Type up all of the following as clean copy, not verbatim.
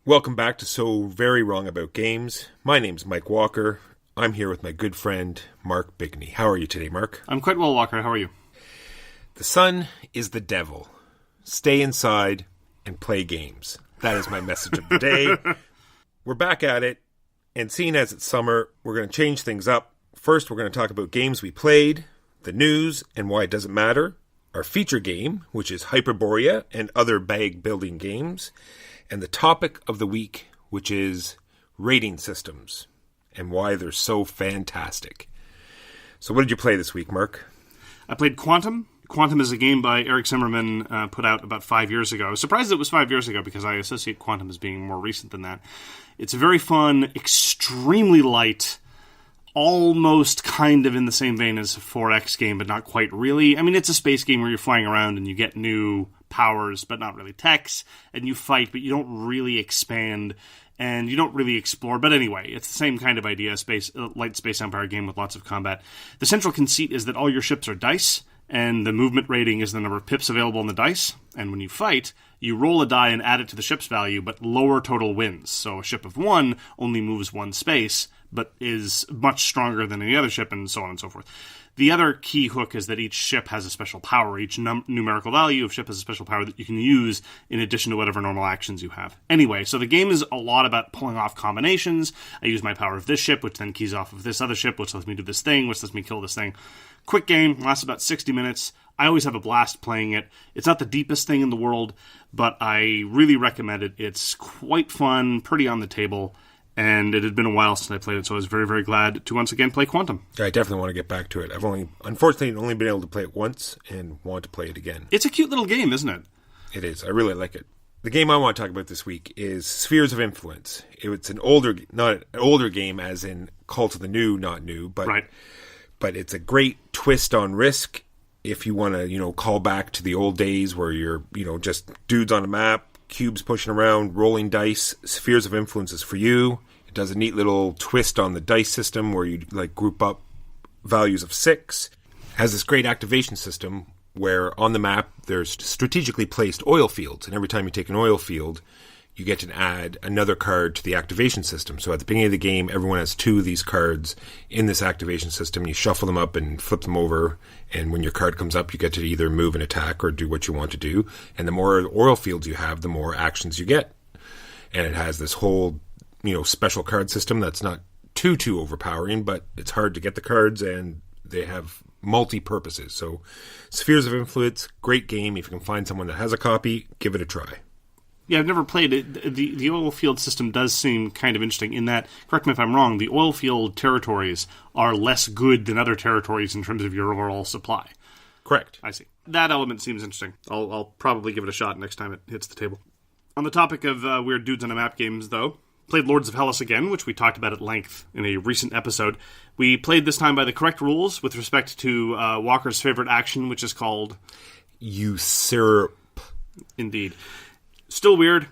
Welcome back to So Very Wrong About Games. My name's Mike Walker. I'm here with my good friend, Mark Bigney. How are you today, Mark? I'm quite well, Walker. How are you? The sun is the devil. Stay inside and play games. That is my message of the day. We're back at it, and seeing as it's summer, we're going to change things up. First, we're going to talk about games we played, the news, and why it doesn't matter, our feature game, which is Hyperborean and other bag-building games, and the topic of the week, which is rating systems and why they're so fantastic. So what did you play this week, Mark? I played Quantum. Quantum is a game by Eric Zimmerman put out about 5 years ago. I was surprised it was 5 years ago because I associate Quantum as being more recent than that. It's very fun, extremely light, almost kind of in the same vein as a 4X game, but not quite really. I mean, it's a space game where you're flying around and you get new powers, but not really techs, and you fight, but you don't really expand, and you don't really explore. But anyway, it's the same kind of idea, light space empire game with lots of combat. The central conceit is that all your ships are dice, and the movement rating is the number of pips available on the dice, and when you fight, you roll a die and add it to the ship's value, but lower total wins. So a ship of 1 only moves 1 space, but is much stronger than any other ship, and so on and so forth. The other key hook is that each ship has a special power. Each numerical value of ship has a special power that you can use in addition to whatever normal actions you have. Anyway, so the game is a lot about pulling off combinations. I use my power of this ship, which then keys off of this other ship, which lets me do this thing, which lets me kill this thing. Quick game, lasts about 60 minutes. I always have a blast playing it. It's not the deepest thing in the world, but I really recommend it. It's quite fun, pretty on the table, and it had been a while since I played it, so I was very, very glad to once again play Quantum. I definitely want to get back to it. I've unfortunately only been able to play it once and want to play it again. It's a cute little game, isn't it? It is. I really like it. The game I want to talk about this week is Spheres of Influence. It's an older, not an older game as in Cult of the New, not new, but right. But it's a great twist on Risk if you want to, call back to the old days where you're, just dudes on a map, cubes pushing around, rolling dice. Spheres of Influence is for you. It does a neat little twist on the dice system where you group up values of 6. It has this great activation system where on the map there's strategically placed oil fields, and every time you take an oil field, you get to add another card to the activation system. So at the beginning of the game, everyone has 2 of these cards in this activation system. You shuffle them up and flip them over, and when your card comes up, you get to either move and attack or do what you want to do. And the more oil fields you have, the more actions you get. And it has this whole, special card system that's not too overpowering, but it's hard to get the cards, and they have multi-purposes. So Spheres of Influence, great game. If you can find someone that has a copy, give it a try. Yeah, I've never played it. The oil field system does seem kind of interesting in that, correct me if I'm wrong, the oil field territories are less good than other territories in terms of your overall supply. Correct. I see. That element seems interesting. I'll probably give it a shot next time it hits the table. On the topic of weird dudes on a map games, though, played Lords of Hellas again, which we talked about at length in a recent episode. We played this time by the correct rules with respect to Walker's favorite action, which is called Usurp. Indeed. Still weird,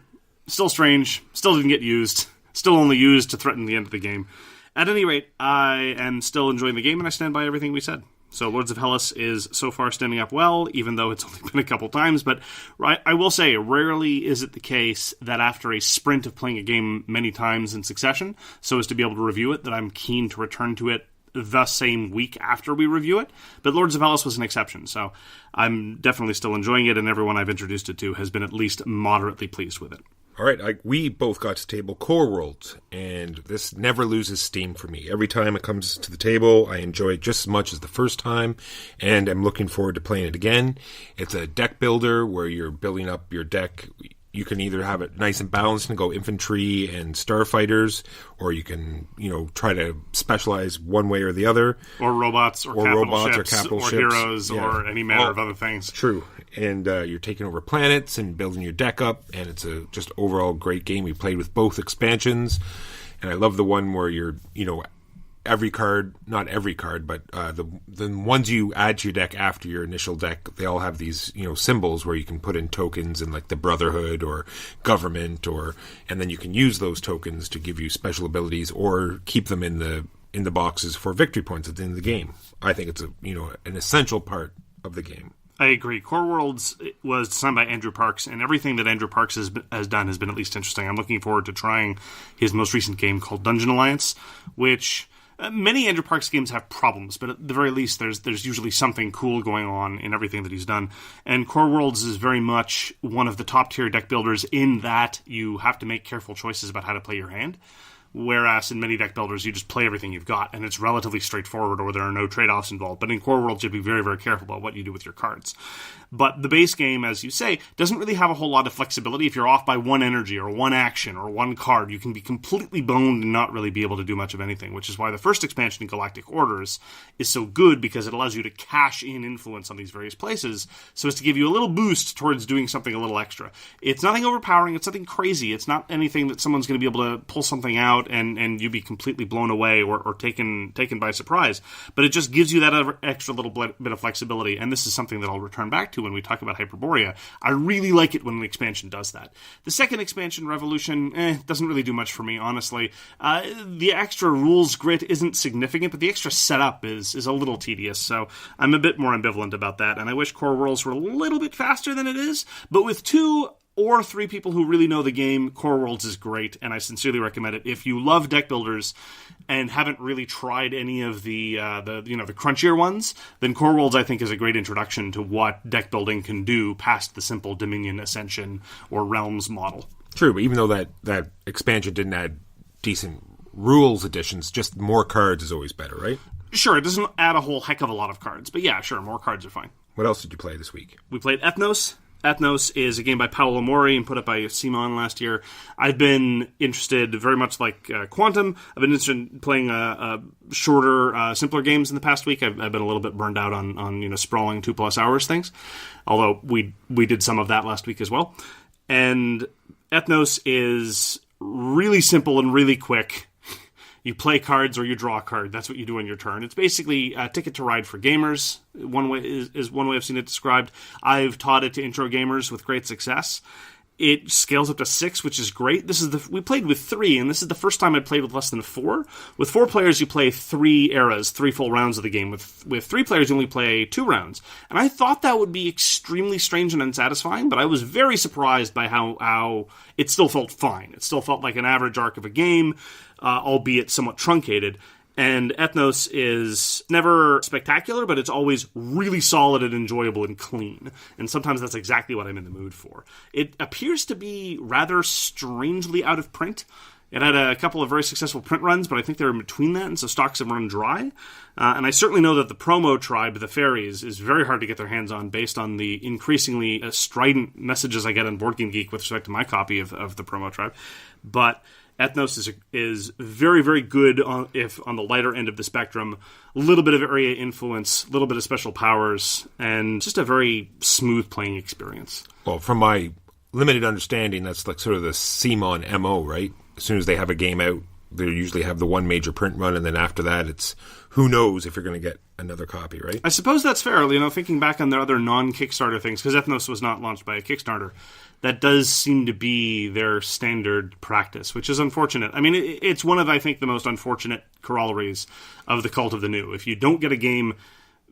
still strange, still didn't get used, still only used to threaten the end of the game. At any rate, I am still enjoying the game, and I stand by everything we said. So Lords of Hellas is so far standing up well, even though it's only been a couple times. But I will say, rarely is it the case that after a sprint of playing a game many times in succession, so as to be able to review it, that I'm keen to return to it the same week after we review it. But Lords of Hellas was an exception, so I'm definitely still enjoying it, and everyone I've introduced it to has been at least moderately pleased with it. All right, we both got to table Core Worlds, and this never loses steam for me. Every time it comes to the table, I enjoy it just as much as the first time, and I'm looking forward to playing it again. It's a deck builder where you're building up your deck. You can either have it nice and balanced and go infantry and starfighters, or you can, try to specialize one way or the other. Or robots, or capital ships, heroes, or any manner of other things. True. And you're taking over planets and building your deck up, and it's a just overall great game. We played with both expansions, and I love the one where you're, every card, not every card, but the ones you add to your deck after your initial deck, they all have these, symbols where you can put in tokens and like the Brotherhood or Government, and then you can use those tokens to give you special abilities or keep them in the boxes for victory points at the end of the game. I think it's an essential part of the game. I agree. Core Worlds was designed by Andrew Parks, and everything that Andrew Parks has done has been at least interesting. I'm looking forward to trying his most recent game called Dungeon Alliance, which many Andrew Parks games have problems, but at the very least there's usually something cool going on in everything that he's done. And Core Worlds is very much one of the top-tier deck builders in that you have to make careful choices about how to play your hand. Whereas in many deck builders, you just play everything you've got, and it's relatively straightforward, or there are no trade-offs involved. But in Core Worlds, you'd be very, very careful about what you do with your cards. But the base game, as you say, doesn't really have a whole lot of flexibility. If you're off by one energy, or one action, or one card, you can be completely boned and not really be able to do much of anything, which is why the first expansion, Galactic Orders, is so good, because it allows you to cash in influence on these various places, so as to give you a little boost towards doing something a little extra. It's nothing overpowering, it's nothing crazy, it's not anything that someone's going to be able to pull something out and you be completely blown away or taken by surprise. But it just gives you that extra little bit of flexibility, and this is something that I'll return back to when we talk about Hyperborea. I really like it when an expansion does that. The second expansion, Revolution, doesn't really do much for me, honestly. The extra rules grit isn't significant, but the extra setup is a little tedious, so I'm a bit more ambivalent about that, and I wish Core Worlds were a little bit faster than it is, but with 2 or 3 people who really know the game, Core Worlds is great, and I sincerely recommend it. If you love deck builders and haven't really tried any of the crunchier ones, then Core Worlds, I think, is a great introduction to what deck building can do past the simple Dominion, Ascension, or Realms model. True, but even though that expansion didn't add decent rules additions, just more cards is always better, right? Sure, it doesn't add a whole heck of a lot of cards, but yeah, sure, more cards are fine. What else did you play this week? We played Ethnos. Ethnos is a game by Paolo Mori and put up by CMON last year. I've been interested, very much like Quantum, I've been interested in playing shorter, simpler games in the past week. I've been a little bit burned out on sprawling 2+ hours things, although we did some of that last week as well. And Ethnos is really simple and really quick. You play cards or you draw a card. That's what you do on your turn. It's basically a Ticket to Ride for gamers. One way is one way I've seen it described. I've taught it to intro gamers with great success. It scales up to 6, which is great. We played with 3, and this is the first time I played with less than 4. With 4 players, you play 3 eras, 3 full rounds of the game. With 3 players, you only play 2 rounds. And I thought that would be extremely strange and unsatisfying, but I was very surprised by how it still felt fine. It still felt like an average arc of a game, albeit somewhat truncated. And Ethnos is never spectacular, but it's always really solid and enjoyable and clean. And sometimes that's exactly what I'm in the mood for. It appears to be rather strangely out of print. It had a couple of very successful print runs, but I think they're in between that, and so stocks have run dry. And I certainly know that the promo tribe, the Fairies, is very hard to get their hands on based on the increasingly strident messages I get on Board Game Geek with respect to my copy of the promo tribe. But Ethnos is very, very good if on the lighter end of the spectrum. A little bit of area influence, a little bit of special powers, and just a very smooth playing experience. Well, from my limited understanding, that's like sort of the CMON MO, right? As soon as they have a game out, they usually have the one major print run, and then after that, it's who knows if you're going to get another copy, right? I suppose that's fair. Thinking back on their other non-Kickstarter things, because Ethnos was not launched by a Kickstarter, that does seem to be their standard practice, which is unfortunate. I mean, it's one of, I think, the most unfortunate corollaries of the cult of the new. If you don't get a game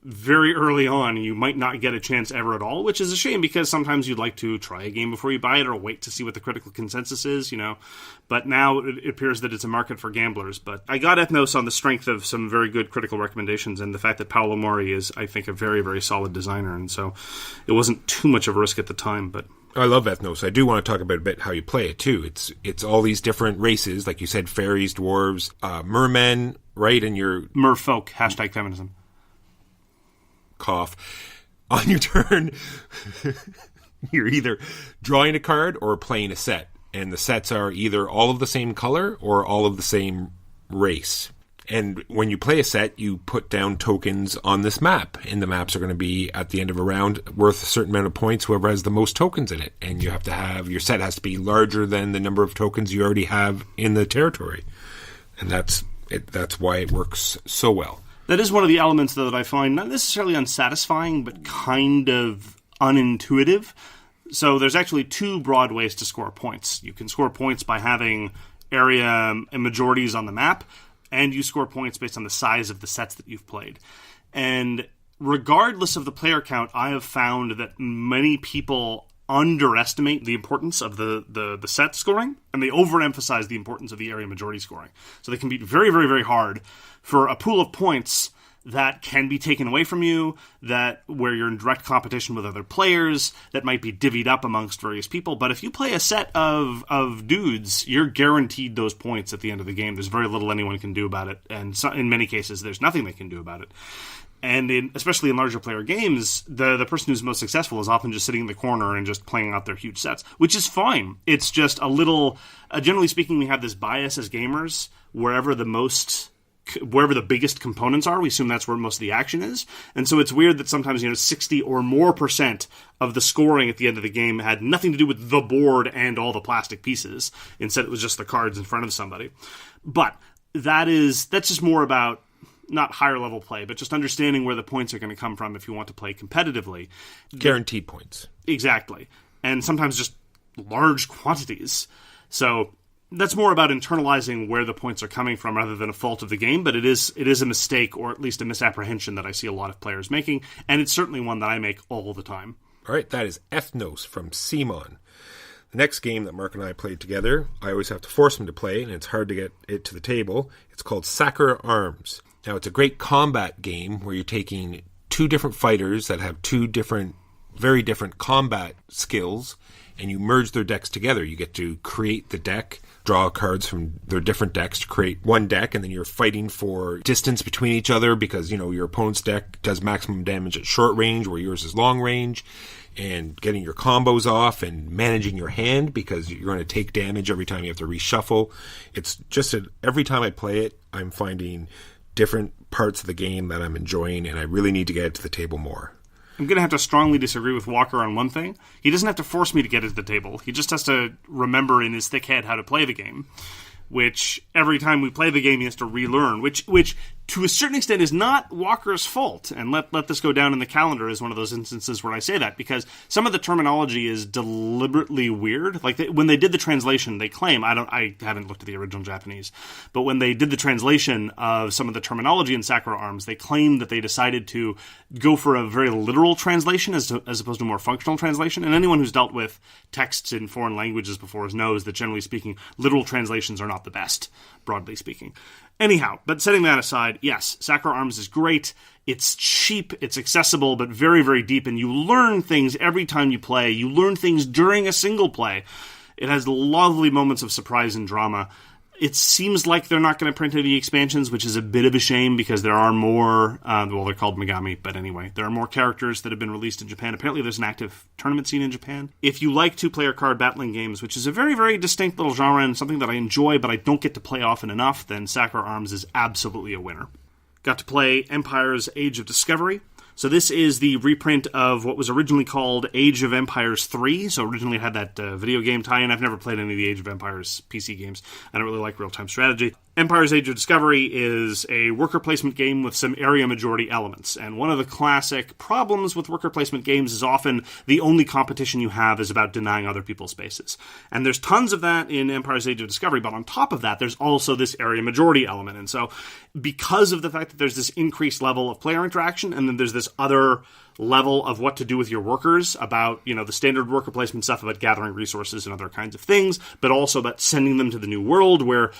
very early on, you might not get a chance ever at all, which is a shame because sometimes you'd like to try a game before you buy it or wait to see what the critical consensus is, But now it appears that it's a market for gamblers. But I got Ethnos on the strength of some very good critical recommendations and the fact that Paolo Mori is, I think, a very, very solid designer. And so it wasn't too much of a risk at the time, but I love Ethnos. I do want to talk about a bit how you play it, too. It's all these different races, like you said, fairies, dwarves, mermen, right? And your merfolk, #feminism. Cough. On your turn, you're either drawing a card or playing a set. And the sets are either all of the same color or all of the same race. And when you play a set, you put down tokens on this map. And the maps are going to be, at the end of a round, worth a certain amount of points, whoever has the most tokens in it. And you have to have, your set has to be larger than the number of tokens you already have in the territory. And that's why it works so well. That is one of the elements, though, that I find not necessarily unsatisfying, but kind of unintuitive. So there's actually 2 broad ways to score points. You can score points by having area and majorities on the map, and you score points based on the size of the sets that you've played. And regardless of the player count, I have found that many people underestimate the importance of the set scoring, and they overemphasize the importance of the area majority scoring. So they can be very, very, very hard for a pool of points that can be taken away from you, that where you're in direct competition with other players, that might be divvied up amongst various people. But if you play a set of dudes, you're guaranteed those points at the end of the game. There's very little anyone can do about it, and so, in many cases, there's nothing they can do about it. And especially in larger player games, the person who's most successful is often just sitting in the corner and just playing out their huge sets, which is fine. It's just a little, generally speaking, we have this bias as gamers, wherever the biggest components are, we assume that's where most of the action is. And so it's weird that sometimes, 60 or more % of the scoring at the end of the game had nothing to do with the board and all the plastic pieces. Instead, it was just the cards in front of somebody. But that's just more about not higher level play, but just understanding where the points are going to come from if you want to play competitively. Guaranteed points. Exactly. And sometimes just large quantities. So that's more about internalizing where the points are coming from rather than a fault of the game, but it is a mistake, or at least a misapprehension, that I see a lot of players making, and it's certainly one that I make all the time. All right, that is Ethnos from CMON. The next game that Mark and I played together, I always have to force him to play, and it's hard to get it to the table. It's called Sakura Arms. Now, it's a great combat game where you're taking two different fighters that have two different, very different combat skills, and you merge their decks together. You get to create the deck, draw cards from their different decks to create one deck, and then you're fighting for distance between each other because, your opponent's deck does maximum damage at short range where yours is long range, and getting your combos off and managing your hand because you're going to take damage every time you have to reshuffle. It's just every time I play it, I'm finding different parts of the game that I'm enjoying, and I really need to get it to the table more. I'm going to have to strongly disagree with Walker on one thing. He doesn't have to force me to get it to the table. He just has to remember in his thick head how to play the game, which every time we play the game he has to relearn, which to a certain extent is not Walker's fault. And let this go down in the calendar as one of those instances where I say that, because some of the terminology is deliberately weird. Like when they did the translation, they claim, I haven't looked at the original Japanese, but when they did the translation of some of the terminology in Sakura Arms, they claimed that they decided to go for a very literal translation as opposed to a more functional translation. And anyone who's dealt with texts in foreign languages before knows that, generally speaking, literal translations are not the best, broadly speaking. Anyhow, but setting that aside, yes, Sakura Arms is great. It's cheap, it's accessible, but very, very deep, and you learn things every time you play. You learn things during a single play. It has lovely moments of surprise and drama. It seems like they're not going to print any expansions, which is a bit of a shame because there are more, they're called Megami, but anyway, there are more characters that have been released in Japan. Apparently there's an active tournament scene in Japan. If you like two-player card battling games, which is a very, very distinct little genre and something that I enjoy but I don't get to play often enough, then Sakura Arms is absolutely a winner. Got to play Empire's Age of Discovery. So this is the reprint of what was originally called Age of Empires 3. So originally it had that video game tie-in. I've never played any of the Age of Empires PC games. I don't really like real-time strategy. Empire's Age of Discovery is a worker placement game with some area majority elements. And one of the classic problems with worker placement games is often the only competition you have is about denying other people spaces. And there's tons of that in Empire's Age of Discovery, but on top of that, there's also this area majority element. And so because of the fact that there's this increased level of player interaction, and then there's this other level of what to do with your workers, about, the standard worker placement stuff about gathering resources and other kinds of things, but also about sending them to the new world where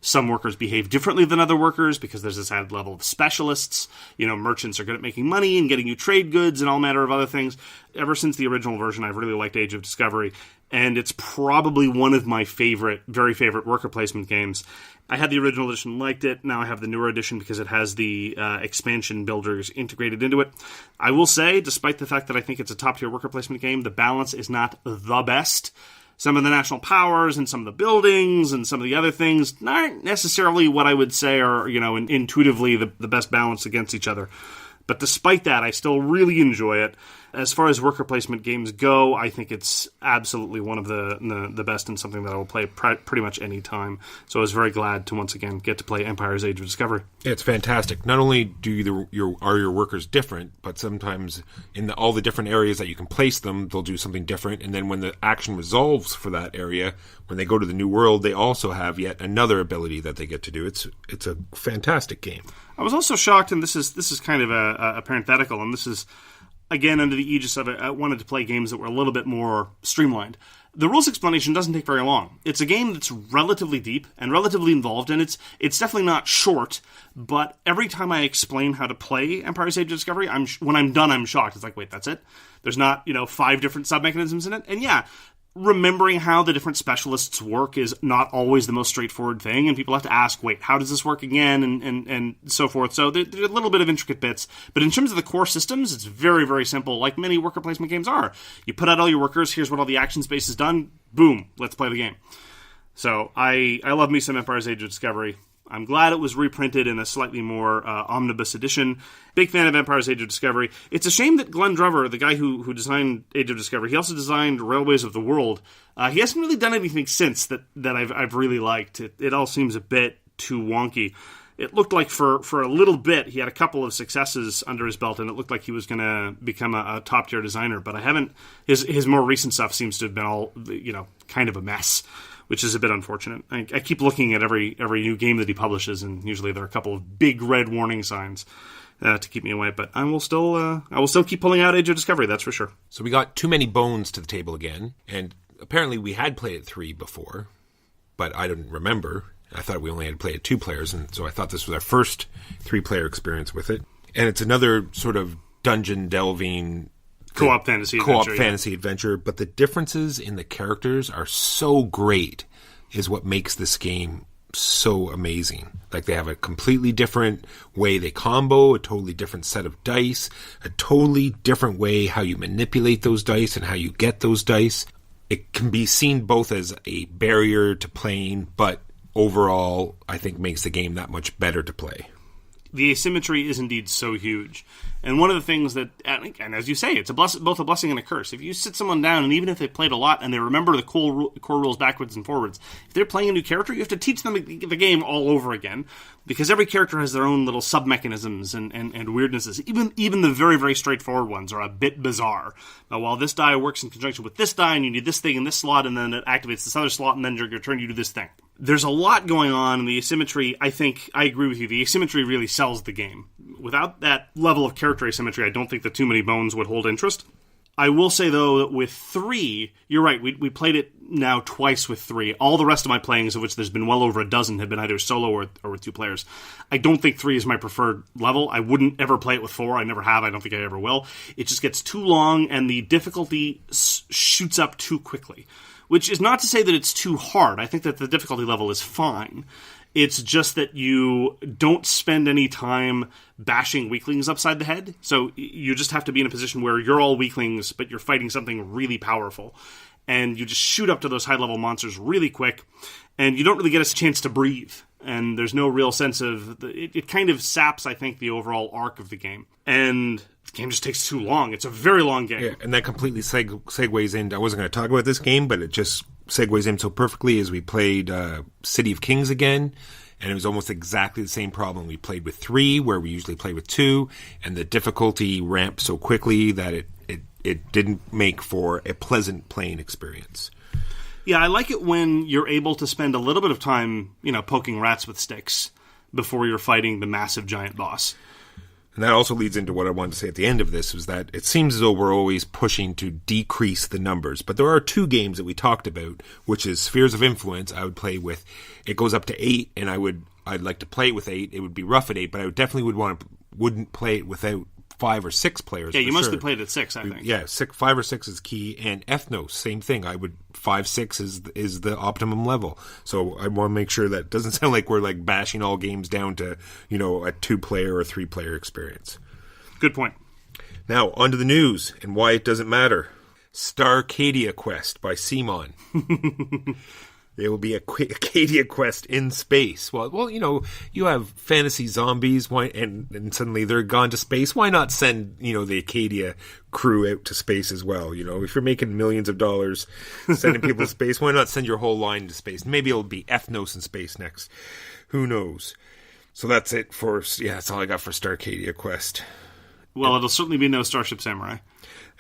some workers behave differently than other workers because there's this added level of specialists. Merchants are good at making money and getting you trade goods and all manner of other things. Ever since the original version, I've really liked Age of Discovery, and it's probably one of my very favorite worker placement games. I had the original edition, liked it. Now I have the newer edition because it has the expansion builders integrated into it. I will say, despite the fact that I think it's a top-tier worker placement game, the balance is not the best. Some of the national powers and some of the buildings and some of the other things aren't necessarily what I would say are, intuitively the best balance against each other. But despite that, I still really enjoy it. As far as worker placement games go, I think it's absolutely one of the best and something that I will play pretty much any time. So I was very glad to once again get to play Empire's Age of Discovery. It's fantastic. Not only are your workers different, but sometimes in all the different areas that you can place them, they'll do something different. And then when the action resolves for that area, when they go to the new world, they also have yet another ability that they get to do. It's a fantastic game. I was also shocked, and this is kind of a parenthetical, and this is, again, under the aegis of it, I wanted to play games that were a little bit more streamlined. The rules explanation doesn't take very long. It's a game that's relatively deep and relatively involved, and it's definitely not short, but every time I explain how to play Empire's Age of Discovery, when I'm done, I'm shocked. It's like, wait, that's it? There's not, 5 different sub-mechanisms in it? And yeah, remembering how the different specialists work is not always the most straightforward thing, and people have to ask, wait, how does this work again, and so forth. So there are a little bit of intricate bits, but in terms of the core systems, it's very, very simple, like many worker placement games are. You put out all your workers, here's what all the action space is done, boom, let's play the game. So I love me some Empire's Age of Discovery. I'm glad it was reprinted in a slightly more omnibus edition. Big fan of Empire's Age of Discovery. It's a shame that Glenn Drover, the guy who designed Age of Discovery, he also designed Railways of the World. He hasn't really done anything since that I've really liked. It all seems a bit too wonky. It looked like for a little bit he had a couple of successes under his belt, and it looked like he was going to become a top-tier designer. But I haven't. His more recent stuff seems to have been all kind of a mess, which is a bit unfortunate. I keep looking at every new game that he publishes, and usually there are a couple of big red warning signs to keep me away. But I will still keep pulling out Age of Discovery, that's for sure. So we got too many bones to the table again, and apparently we had played it 3 before, but I didn't remember. I thought we only had played it 2 players, and so I thought this was our first 3-player experience with it. And it's another sort of dungeon delving co-op fantasy adventure, but the differences in the characters are so great is what makes this game so amazing. Like, they have a completely different way they combo, a totally different set of dice, a totally different way how you manipulate those dice and how you get those dice. It can be seen both as a barrier to playing, but overall I think makes the game that much better to play. The asymmetry is indeed so huge. And one of the things that, and as you say, it's both a blessing and a curse. If you sit someone down, and even if they played a lot and they remember the core rules backwards and forwards, if they're playing a new character, you have to teach them the game all over again, because every character has their own little sub-mechanisms and weirdnesses. Even the very, very straightforward ones are a bit bizarre. Now, while this die works in conjunction with this die, and you need this thing in this slot, and then it activates this other slot, and then during your turn you do this thing. There's a lot going on, and the asymmetry, I think, I agree with you, the asymmetry really sells the game. Without that level of character asymmetry, I don't think that Too Many Bones would hold interest. I will say, though, that with 3, you're right, we played it now twice with 3. All the rest of my playings, of which there's been well over a dozen, have been either solo or with 2 players. I don't think 3 is my preferred level. I wouldn't ever play it with 4. I never have. I don't think I ever will. It just gets too long, and the difficulty shoots up too quickly. Which is not to say that it's too hard. I think that the difficulty level is fine. It's just that you don't spend any time bashing weaklings upside the head. So you just have to be in a position where you're all weaklings, but you're fighting something really powerful. And you just shoot up to those high-level monsters really quick, and you don't really get a chance to breathe. And there's no real sense of... It kind of saps, I think, the overall arc of the game. And the game just takes too long. It's a very long game. Yeah, and that completely segues in. I wasn't going to talk about this game, but it just segues in so perfectly as we played City of Kings again. And it was almost exactly the same problem we played with 3, where we usually play with 2. And the difficulty ramped so quickly that it didn't make for a pleasant playing experience. Yeah, I like it when you're able to spend a little bit of time, poking rats with sticks before you're fighting the massive giant boss. And that also leads into what I wanted to say at the end of this, was that it seems as though we're always pushing to decrease the numbers. But there are 2 games that we talked about, which is Spheres of Influence. I would play with, it goes up to 8, and I'd like to play it with 8. It would be rough at 8, but I definitely wouldn't play it without 5 or 6 players. Yeah, you mostly played at 6, I think. Yeah, 5 or 6 is key, and Ethnos, same thing. 5-6 is the optimum level. So I want to make sure that it doesn't sound like we're like bashing all games down to, a 2-player or 3-player experience. Good point. Now, on to the news and why it doesn't matter. Starcadia Quest by CMON. It will be a Acadia quest in space. Well, you have fantasy zombies, and suddenly they're gone to space. Why not send, the Acadia crew out to space as well? If you're making millions of dollars sending people to space, why not send your whole line to space? Maybe it'll be Ethnos in space next. Who knows? So that's it that's all I got for Starcadia Quest. Well, it'll certainly be no Starship Samurai.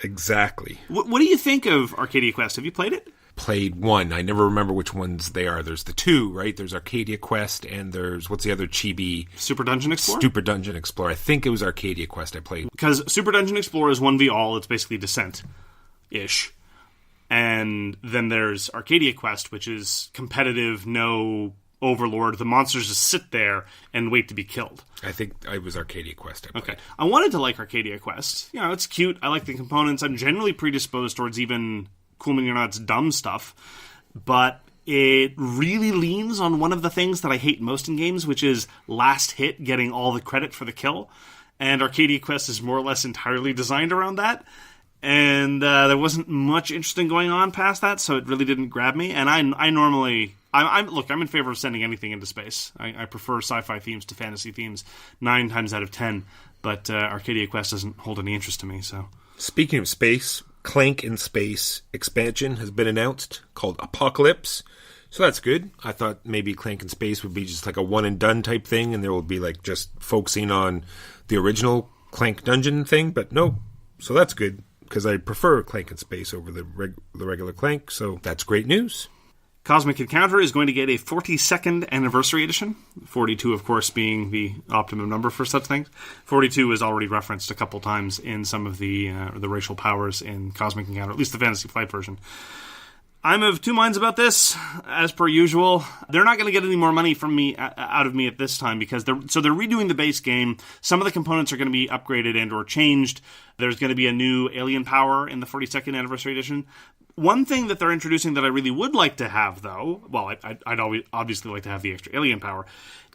Exactly. What do you think of Arcadia Quest? Have you played it? played one. I never remember which ones they are. There's the two, right? There's Arcadia Quest, and there's, what's the other chibi? Super Dungeon Explorer? Super Dungeon Explorer. I think it was Arcadia Quest I played. Because Super Dungeon Explorer is 1v all. It's basically Descent-ish. And then there's Arcadia Quest, which is competitive, no overlord. The monsters just sit there and wait to be killed. I think I was Arcadia Quest. Okay. I wanted to like Arcadia Quest. You know, it's cute. I like the components. I'm generally predisposed towards even Cool Mini or Not's dumb stuff. But it really leans on one of the things that I hate most in games, which is last hit, getting all the credit for the kill. And Arcadia Quest is more or less entirely designed around that. And there wasn't much interesting going on past that, so it really didn't grab me. And I normally... I'm in favor of sending anything into space. I prefer sci-fi themes to fantasy themes 9 times out of 10, but Arcadia Quest doesn't hold any interest to me. So, speaking of space, Clank in Space expansion has been announced called Apocalypse. So that's good. I thought maybe Clank in Space would be just like a one and done type thing, and there will be like just focusing on the original Clank dungeon thing, but no. So that's good, because I prefer Clank in Space over the regular Clank, so that's great news. Cosmic Encounter is going to get a 42nd anniversary edition. 42, of course, being the optimum number for such things. 42 is already referenced a couple times in some of the racial powers in Cosmic Encounter, at least the Fantasy Flight version. I'm of two minds about this, as per usual. They're not going to get any more money from me out of me at this time, because they're redoing the base game. Some of the components are going to be upgraded and or changed. There's going to be a new alien power in the 42nd anniversary edition. One thing that they're introducing that I really would like to have, though, well, I'd always obviously like to have the extra alien power,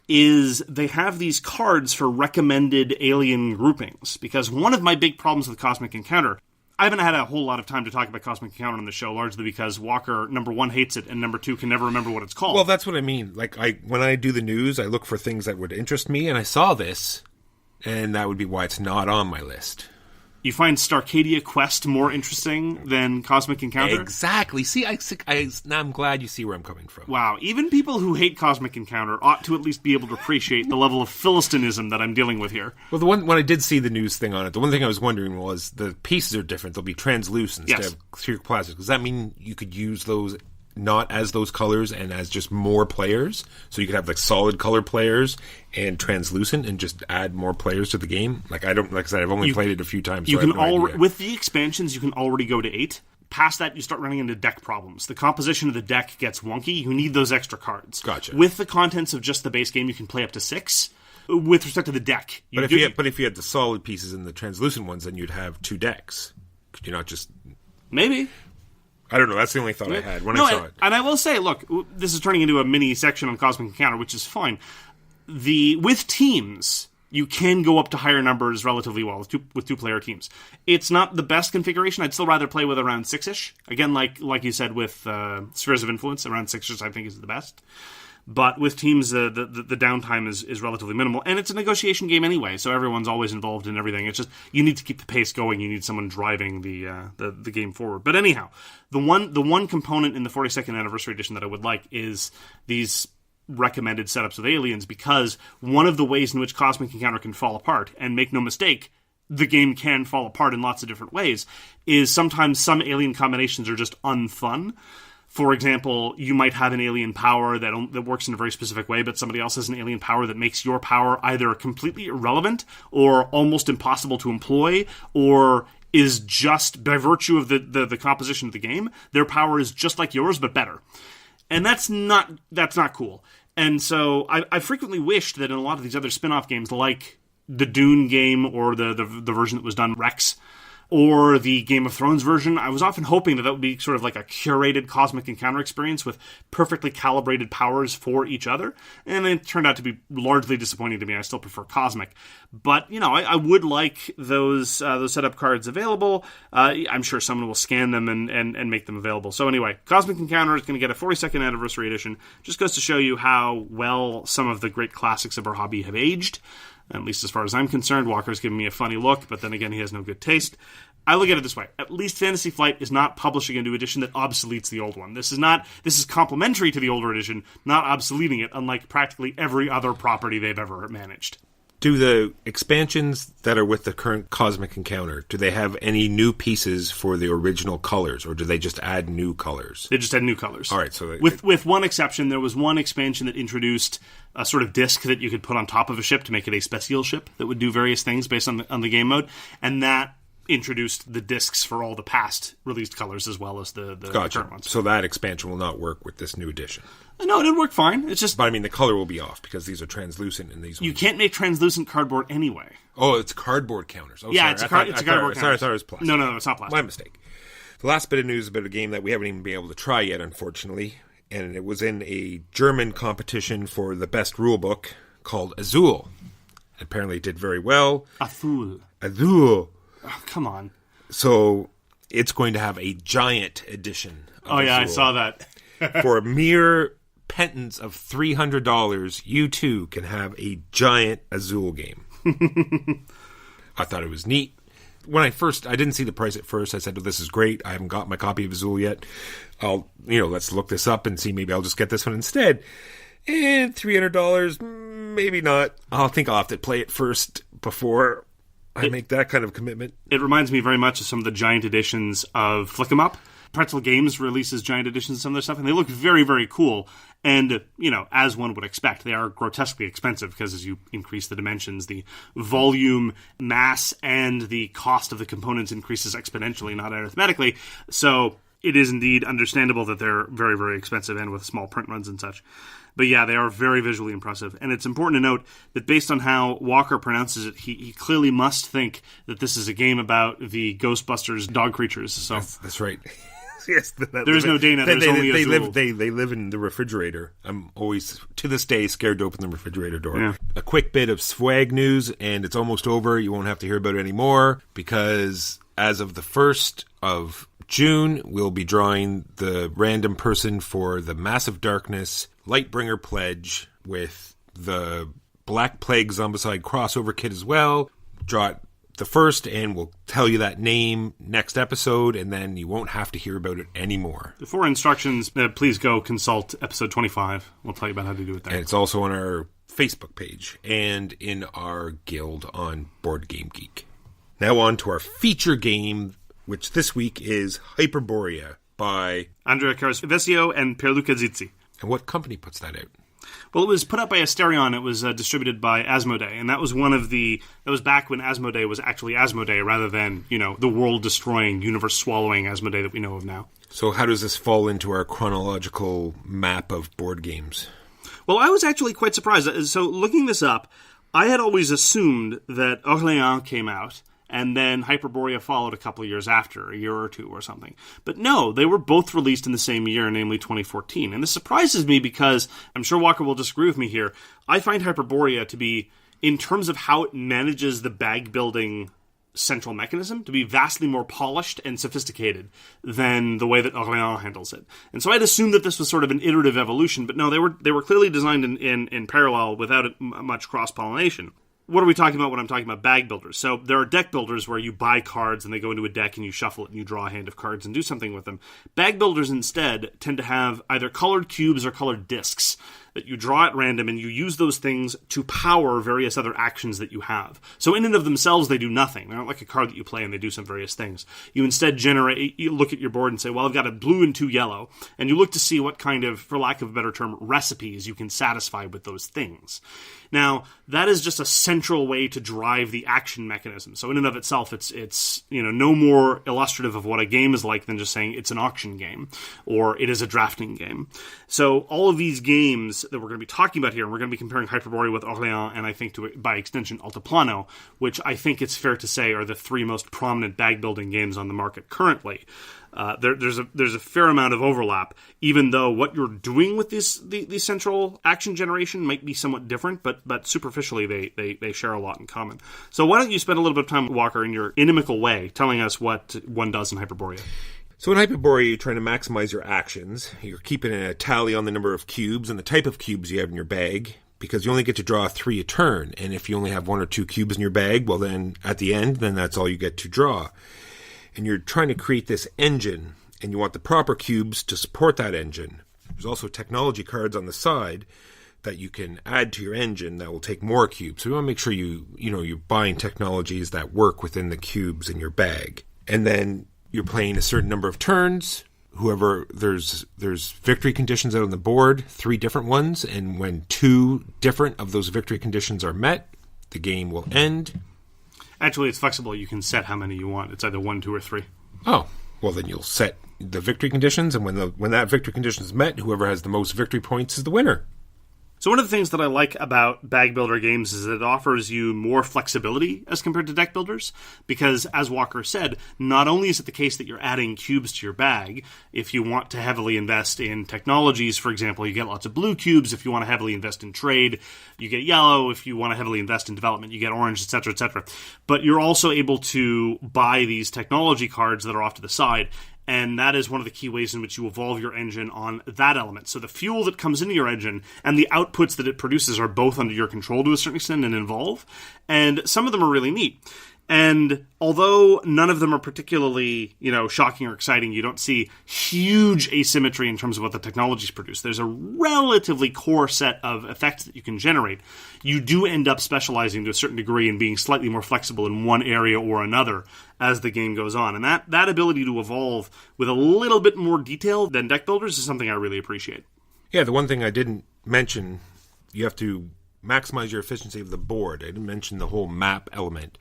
is they have these cards for recommended alien groupings. Because one of my big problems with Cosmic Encounter, I haven't had a whole lot of time to talk about Cosmic Encounter on the show, largely because Walker, number one, hates it, and number two, can never remember what it's called. Well, that's what I mean. Like, when I do the news, I look for things that would interest me, and I saw this, and that would be why it's not on my list. You find Starcadia Quest more interesting than Cosmic Encounter? Exactly. See, now I'm glad you see where I'm coming from. Wow. Even people who hate Cosmic Encounter ought to at least be able to appreciate the level of philistinism that I'm dealing with here. Well, when I did see the news thing on it, the one thing I was wondering was the pieces are different. They'll be translucent instead of clear plastic. Does that mean you could use those not as those colors and as just more players? So you could have like solid color players and translucent and just add more players to the game? Like I said, I've only played it a few times. You can with the expansions, you can already go to 8. Past that, you start running into deck problems. The composition of the deck gets wonky. You need those extra cards. Gotcha. With the contents of just the base game, you can play up to 6. With respect to the deck, if you had the solid pieces and the translucent ones, then you'd have 2 decks. Could you not just maybe? I don't know. That's the only thought I had when I saw it. And I will say, look, this is turning into a mini section on Cosmic Encounter, which is fine. With teams, you can go up to higher numbers relatively well with two-player teams. It's not the best configuration. I'd still rather play with around 6-ish. Again, like you said, with Spheres of Influence, around 6-ish I think is the best. But with teams, the downtime is relatively minimal. And it's a negotiation game anyway, so everyone's always involved in everything. It's just, you need to keep the pace going. You need someone driving the game forward. But anyhow, the one component in the 42nd Anniversary Edition that I would like is these recommended setups of aliens, because one of the ways in which Cosmic Encounter can fall apart, and make no mistake, the game can fall apart in lots of different ways, is sometimes some alien combinations are just unfun. For example, you might have an alien power that works in a very specific way, but somebody else has an alien power that makes your power either completely irrelevant or almost impossible to employ, or is just, by virtue of the composition of the game, their power is just like yours, but better. And that's not cool. And so I frequently wished that in a lot of these other spin-off games, like the Dune game or the version that was done, Rex, or the Game of Thrones version, I was often hoping that would be sort of like a curated Cosmic Encounter experience with perfectly calibrated powers for each other. And it turned out to be largely disappointing to me. I still prefer Cosmic. But, I would like those setup cards available. I'm sure someone will scan them and make them available. So anyway, Cosmic Encounter is going to get a 42nd Anniversary Edition. Just goes to show you how well some of the great classics of our hobby have aged. At least as far as I'm concerned. Walker's giving me a funny look, but then again, he has no good taste. I look at it this way. At least Fantasy Flight is not publishing a new edition that obsoletes the old one. This is complementary to the older edition, not obsoleting it, unlike practically every other property they've ever managed. Do the expansions that are with the current Cosmic Encounter, do they have any new pieces for the original colors, or do they just add new colors? They just add new colors. All right, so with one exception, there was one expansion that introduced a sort of disc that you could put on top of a ship to make it a special ship that would do various things based on the game mode, and that introduced the discs for all the past released colors as well as the current ones. So that expansion will not work with this new edition. No, it'd work fine. It's just... But I mean, the color will be off because these are translucent and these ones... You can't make translucent cardboard anyway. Oh, it's cardboard counters. Oh, yeah, sorry. it's a cardboard counter. Sorry, I thought it was plastic. No, it's not plastic. My mistake. The last bit of news is about a game that we haven't even been able to try yet, unfortunately. And it was in a German competition for the best rulebook called Azul. Apparently it did very well. Azul. Azul. Oh, come on. So it's going to have a giant edition of Azul. I saw that. For a mere pittance of $300, you too can have a giant Azul game. I thought it was neat. When I didn't see the price at first. I said, well, this is great. I haven't got my copy of Azul yet. Let's look this up and see. Maybe I'll just get this one instead. And $300, maybe not. I'll have to play it first before I make that kind of commitment. It reminds me very much of some of the giant editions of Flick 'em Up. Pretzel Games releases giant editions of some of their stuff, and they look very, very cool. And, as one would expect, they are grotesquely expensive because as you increase the dimensions, the volume, mass, and the cost of the components increases exponentially, not arithmetically. So it is indeed understandable that they're very, very expensive and with small print runs and such. But yeah, they are very visually impressive. And it's important to note that based on how Walker pronounces it, he clearly must think that this is a game about the Ghostbusters dog creatures. So That's right. Yes, there's no Dana. There's only Azul. They live in the refrigerator. I'm always, to this day, scared to open the refrigerator door. Yeah. A quick bit of swag news, and it's almost over. You won't have to hear about it anymore, because as of the 1st of June, we'll be drawing the random person for the Massive Darkness Lightbringer Pledge with the Black Plague Zombicide crossover kit as well. Draw it the first, and we'll tell you that name next episode, and then you won't have to hear about it anymore. For instructions, please go consult episode 25. We'll tell you about how to do it there. And it's also on our Facebook page and in our guild on Board Game Geek. Now on to our feature game, which this week is Hyperborean by Andrea Carisvesio and Pierluca Zizzi. And what company puts that out? Well, it was put out by Asterion. It was distributed by Asmodee, and that was that was back when Asmodee was actually Asmodee rather than, the world-destroying, universe-swallowing Asmodee that we know of now. So how does this fall into our chronological map of board games? Well, I was actually quite surprised. So looking this up, I had always assumed that Orléans came out, and then Hyperborean followed a couple of years after, a year or two or something. But no, they were both released in the same year, namely 2014. And this surprises me because, I'm sure Walker will disagree with me here, I find Hyperborean to be, in terms of how it manages the bag-building central mechanism, to be vastly more polished and sophisticated than the way that Orléans handles it. And so I'd assumed that this was sort of an iterative evolution, but no, they were clearly designed in parallel without much cross-pollination. What are we talking about when I'm talking about bag builders? So there are deck builders where you buy cards and they go into a deck and you shuffle it and you draw a hand of cards and do something with them. Bag builders instead tend to have either colored cubes or colored discs that you draw at random, and you use those things to power various other actions that you have. So in and of themselves, they do nothing. They're not like a card that you play and they do some various things. You instead you look at your board and say, well, I've got a blue and 2 yellow, and you look to see what kind of, for lack of a better term, recipes you can satisfy with those things. Now, that is just a central way to drive the action mechanism. So in and of itself, it's no more illustrative of what a game is like than just saying it's an auction game or it is a drafting game. So all of these games that we're going to be talking about here, and we're going to be comparing Hyperborean with Orléans, and I think by extension Altiplano, which I think it's fair to say are the 3 most prominent bag building games on the market currently. There's a fair amount of overlap, even though what you're doing with the central action generation might be somewhat different, but superficially they share a lot in common. So why don't you spend a little bit of time, Walker, in your inimical way, telling us what one does in Hyperborean? So in Hyperborean, you're trying to maximize your actions. You're keeping a tally on the number of cubes and the type of cubes you have in your bag, because you only get to draw 3 a turn, and if you only have 1 or 2 cubes in your bag, well then, at the end, then that's all you get to draw. And you're trying to create this engine, and you want the proper cubes to support that engine. There's also technology cards on the side that you can add to your engine that will take more cubes. So you want to make sure you're buying technologies that work within the cubes in your bag. And then you're playing a certain number of turns. Whoever there's victory conditions out on the board, 3 different ones, and when 2 different of those victory conditions are met, the game will end. Actually, it's flexible. You can set how many you want. It's either 1, 2, or 3. Oh, well then you'll set the victory conditions, and when that victory condition is met, whoever has the most victory points is the winner. So one of the things that I like about bag builder games is that it offers you more flexibility as compared to deck builders, because as Walker said, not only is it the case that you're adding cubes to your bag, if you want to heavily invest in technologies, for example, you get lots of blue cubes. If you want to heavily invest in trade, you get yellow. If you want to heavily invest in development, you get orange, etc., etc. But you're also able to buy these technology cards that are off to the side. And that is one of the key ways in which you evolve your engine on that element. So the fuel that comes into your engine and the outputs that it produces are both under your control to a certain extent and involve. And some of them are really neat. And although none of them are particularly, shocking or exciting, you don't see huge asymmetry in terms of what the technologies produce. There's a relatively core set of effects that you can generate. You do end up specializing to a certain degree and being slightly more flexible in one area or another as the game goes on. And that ability to evolve with a little bit more detail than deck builders is something I really appreciate. Yeah, the one thing I didn't mention, you have to maximize your efficiency of the board. I didn't mention the whole map element.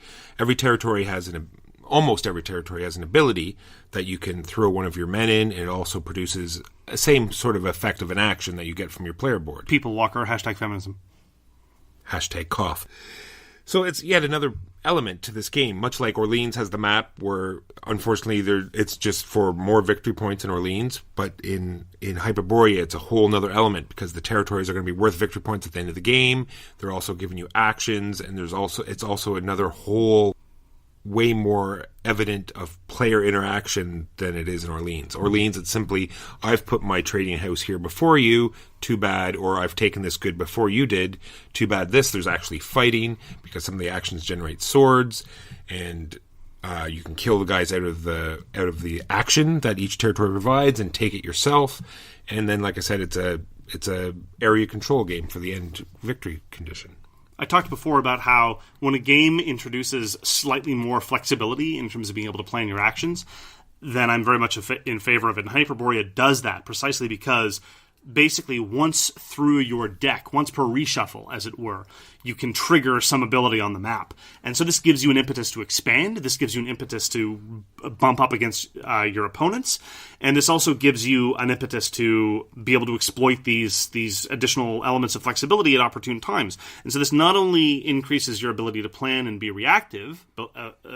Almost every territory has an ability that you can throw one of your men in, and it also produces the same sort of effect of an action that you get from your player board. People Walker, #feminism. #cough. So it's yet another element to this game, much like Orleans has the map where, unfortunately, it's just for more victory points in Orleans, but in Hyperborea, it's a whole nother element because the territories are going to be worth victory points at the end of the game. They're also giving you actions, and it's also another whole way more evident of player interaction than it is in Orleans. Orleans, it's simply, I've put my trading house here before you, too bad, or I've taken this good before you did, too bad this. There's actually fighting, because some of the actions generate swords, and you can kill the guys out of the action that each territory provides and take it yourself. And then, like I said, it's a area control game for the end victory condition. I talked before about how when a game introduces slightly more flexibility in terms of being able to plan your actions, then I'm very much in favor of it. And Hyperborea does that precisely because basically once through your deck, once per reshuffle, as it were, you can trigger some ability on the map. And so this gives you an impetus to expand. This gives you an impetus to bump up against your opponents. And this also gives you an impetus to be able to exploit these additional elements of flexibility at opportune times. And so this not only increases your ability to plan and be reactive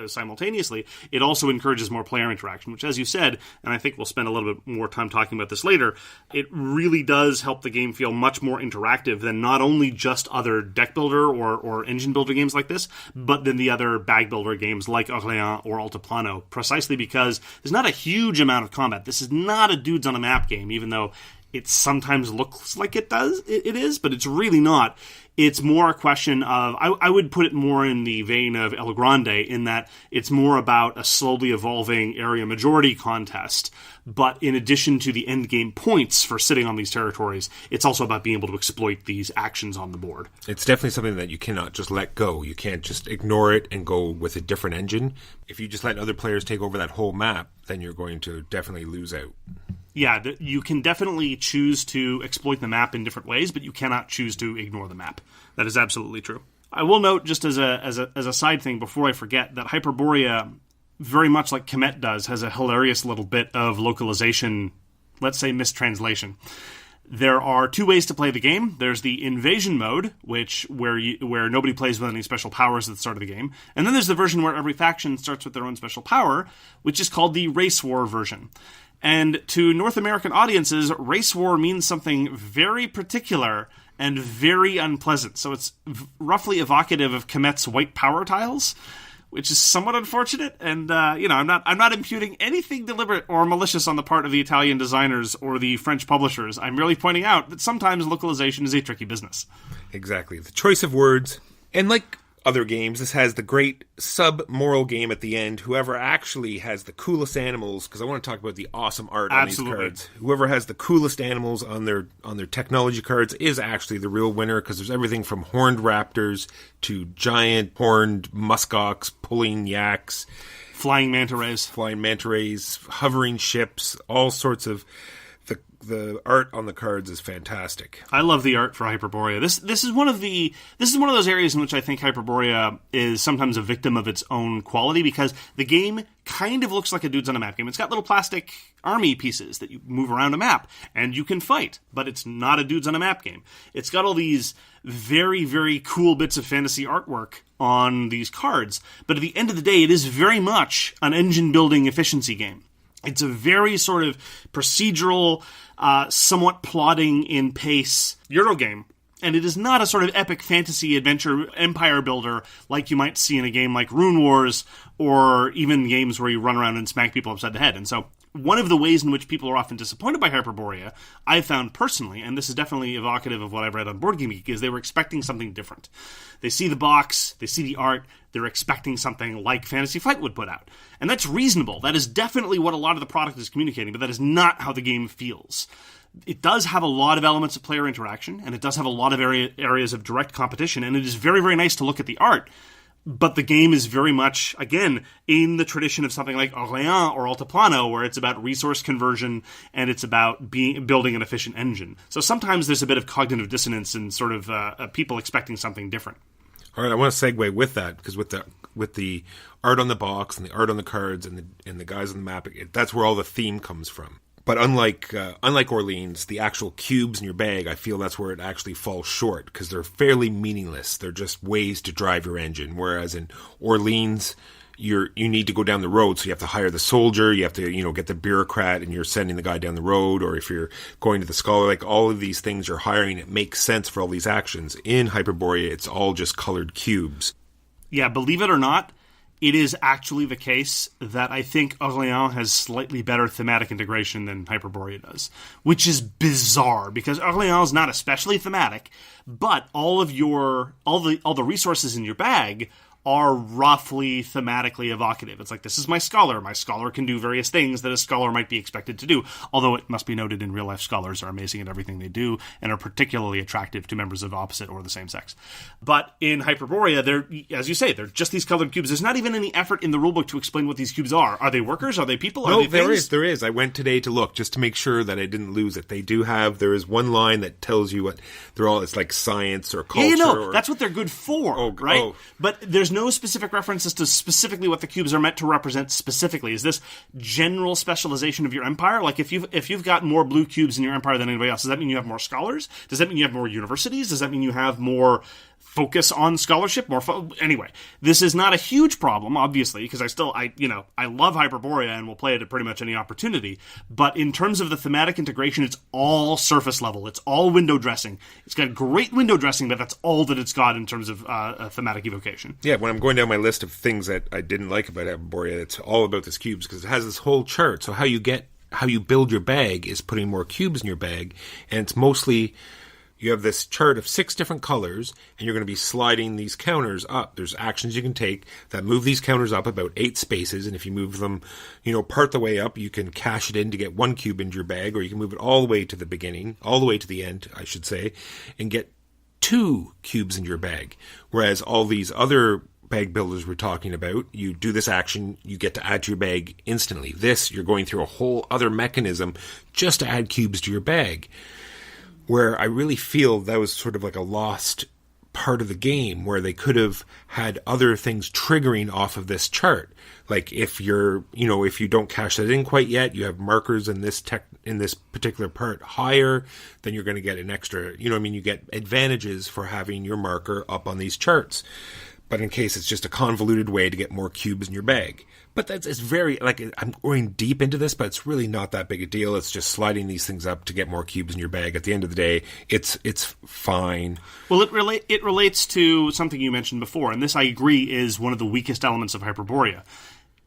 simultaneously, it also encourages more player interaction, which, as you said, and I think we'll spend a little bit more time talking about this later, it really does help the game feel much more interactive than not only just other deck builder or engine builder games like this, but then the other bag builder games like Orleans or Altiplano, precisely because there's not a huge amount of combat. This is not a dudes on a map game, even though it sometimes looks like it is, but it's really not. It's more a question of, I would put it more in the vein of El Grande, in that it's more about a slowly evolving area majority contest. But in addition to the end game points for sitting on these territories, it's also about being able to exploit these actions on the board. It's definitely something that you cannot just let go. You can't just ignore it and go with a different engine. If you just let other players take over that whole map, then you're going to definitely lose out. Yeah, you can definitely choose to exploit the map in different ways, but you cannot choose to ignore the map. That is absolutely true. I will note, just as a side thing before I forget, that Hyperborea, very much like Kemet does, has a hilarious little bit of localization, let's say mistranslation. There are two ways to play the game. There's the invasion mode, where nobody plays with any special powers at the start of the game. And then there's the version where every faction starts with their own special power, which is called the race war version. And to North American audiences, race war means something very particular and very unpleasant. So it's roughly evocative of Kemet's white power tiles, which is somewhat unfortunate. And I'm not imputing anything deliberate or malicious on the part of the Italian designers or the French publishers. I'm merely pointing out that sometimes localization is a tricky business. Exactly. The choice of words. And like other games. This has the great sub-moral game at the end. Whoever actually has the coolest animals, because I want to talk about the awesome art on these cards. Whoever has the coolest animals on their technology cards is actually the real winner, because there's everything from horned raptors to giant horned muskox pulling yaks, flying manta rays, hovering ships, all sorts of. The art on the cards is fantastic. I love the art for Hyperborea. This is one of those areas in which I think Hyperborea is sometimes a victim of its own quality, because the game kind of looks like a dudes on a map game. It's got little plastic army pieces that you move around a map and you can fight, but it's not a dudes on a map game. It's got all these very, very cool bits of fantasy artwork on these cards, but at the end of the day, it is very much an engine building efficiency game. It's a very sort of procedural, somewhat plodding in pace Euro game. And it is not a sort of epic fantasy adventure empire builder like you might see in a game like Rune Wars, or even games where you run around and smack people upside the head. And so one of the ways in which people are often disappointed by Hyperborea, I've found personally, and this is definitely evocative of what I've read on Board Game Geek, is they were expecting something different. They see the box, they see the art, they're expecting something like Fantasy Flight would put out. And that's reasonable. That is definitely what a lot of the product is communicating, but that is not how the game feels. It does have a lot of elements of player interaction, and it does have a lot of areas of direct competition, and it is very, very nice to look at the art. But the game is very much, again, in the tradition of something like Orléans or Altiplano, where it's about resource conversion and it's about building an efficient engine. So sometimes there's a bit of cognitive dissonance and sort of people expecting something different. All right, I want to segue with that, because with the art on the box and the art on the cards and the guys on the map, that's where all the theme comes from. But unlike Orleans, the actual cubes in your bag, I feel that's where it actually falls short, because they're fairly meaningless. They're just ways to drive your engine. Whereas in Orleans, you need to go down the road, so you have to hire the soldier, you have to get the bureaucrat, and you're sending the guy down the road. Or if you're going to the scholar, like all of these things you're hiring, it makes sense for all these actions. In Hyperborea, it's all just colored cubes. Yeah, believe it or not, it is actually the case that I think Orléans has slightly better thematic integration than Hyperborea does, which is bizarre, because Orléans is not especially thematic, but all the resources in your bag are roughly thematically evocative. It's like, this is my scholar. My scholar can do various things that a scholar might be expected to do. Although it must be noted, in real life, scholars are amazing at everything they do and are particularly attractive to members of opposite or the same sex. But in Hyperborea, they're, as you say, they're just these colored cubes. There's not even any effort in the rulebook to explain what these cubes are. Are they workers? Are they people? Are they things? There is. I went today to look just to make sure that I didn't lose it. They do have, there is one line that tells you what they're all, it's like science or culture. Yeah, that's what they're good for, right? Oh. But there's no specific references to specifically what the cubes are meant to represent specifically. Is this general specialization of your empire? Like, if you've got more blue cubes in your empire than anybody else, does that mean you have more scholars? Does that mean you have more universities? Does that mean you have more focus on scholarship? Anyway, this is not a huge problem, obviously, because I love Hyperborea and will play it at pretty much any opportunity. But in terms of the thematic integration, it's all surface level. It's all window dressing. It's got great window dressing, but that's all that it's got in terms of thematic evocation. Yeah, when I'm going down my list of things that I didn't like about Hyperborea, it's all about this cubes, because it has this whole chart. So how you build your bag is putting more cubes in your bag, and it's mostly, you have this chart of 6 different colors, and you're going to be sliding these counters up. There's actions you can take that move these counters up about 8 spaces, and if you move them, part the way up, you can cash it in to get 1 cube into your bag, or you can move it all the way to the beginning, all the way to the end, I should say, and get 2 cubes in your bag. Whereas all these other bag builders we're talking about, you do this action, you get to add to your bag instantly. This, you're going through a whole other mechanism just to add cubes to your bag. Where I really feel that was sort of like a lost part of the game, where they could have had other things triggering off of this chart. Like if if you don't cash that in quite yet, you have markers in this particular part higher, then you're going to get an extra, you get advantages for having your marker up on these charts. But in case it's just a convoluted way to get more cubes in your bag. But it's very, I'm going deep into this, but it's really not that big a deal. It's just sliding these things up to get more cubes in your bag. At the end of the day, it's fine. Well, it relates to something you mentioned before, and this, I agree, is one of the weakest elements of Hyperborea.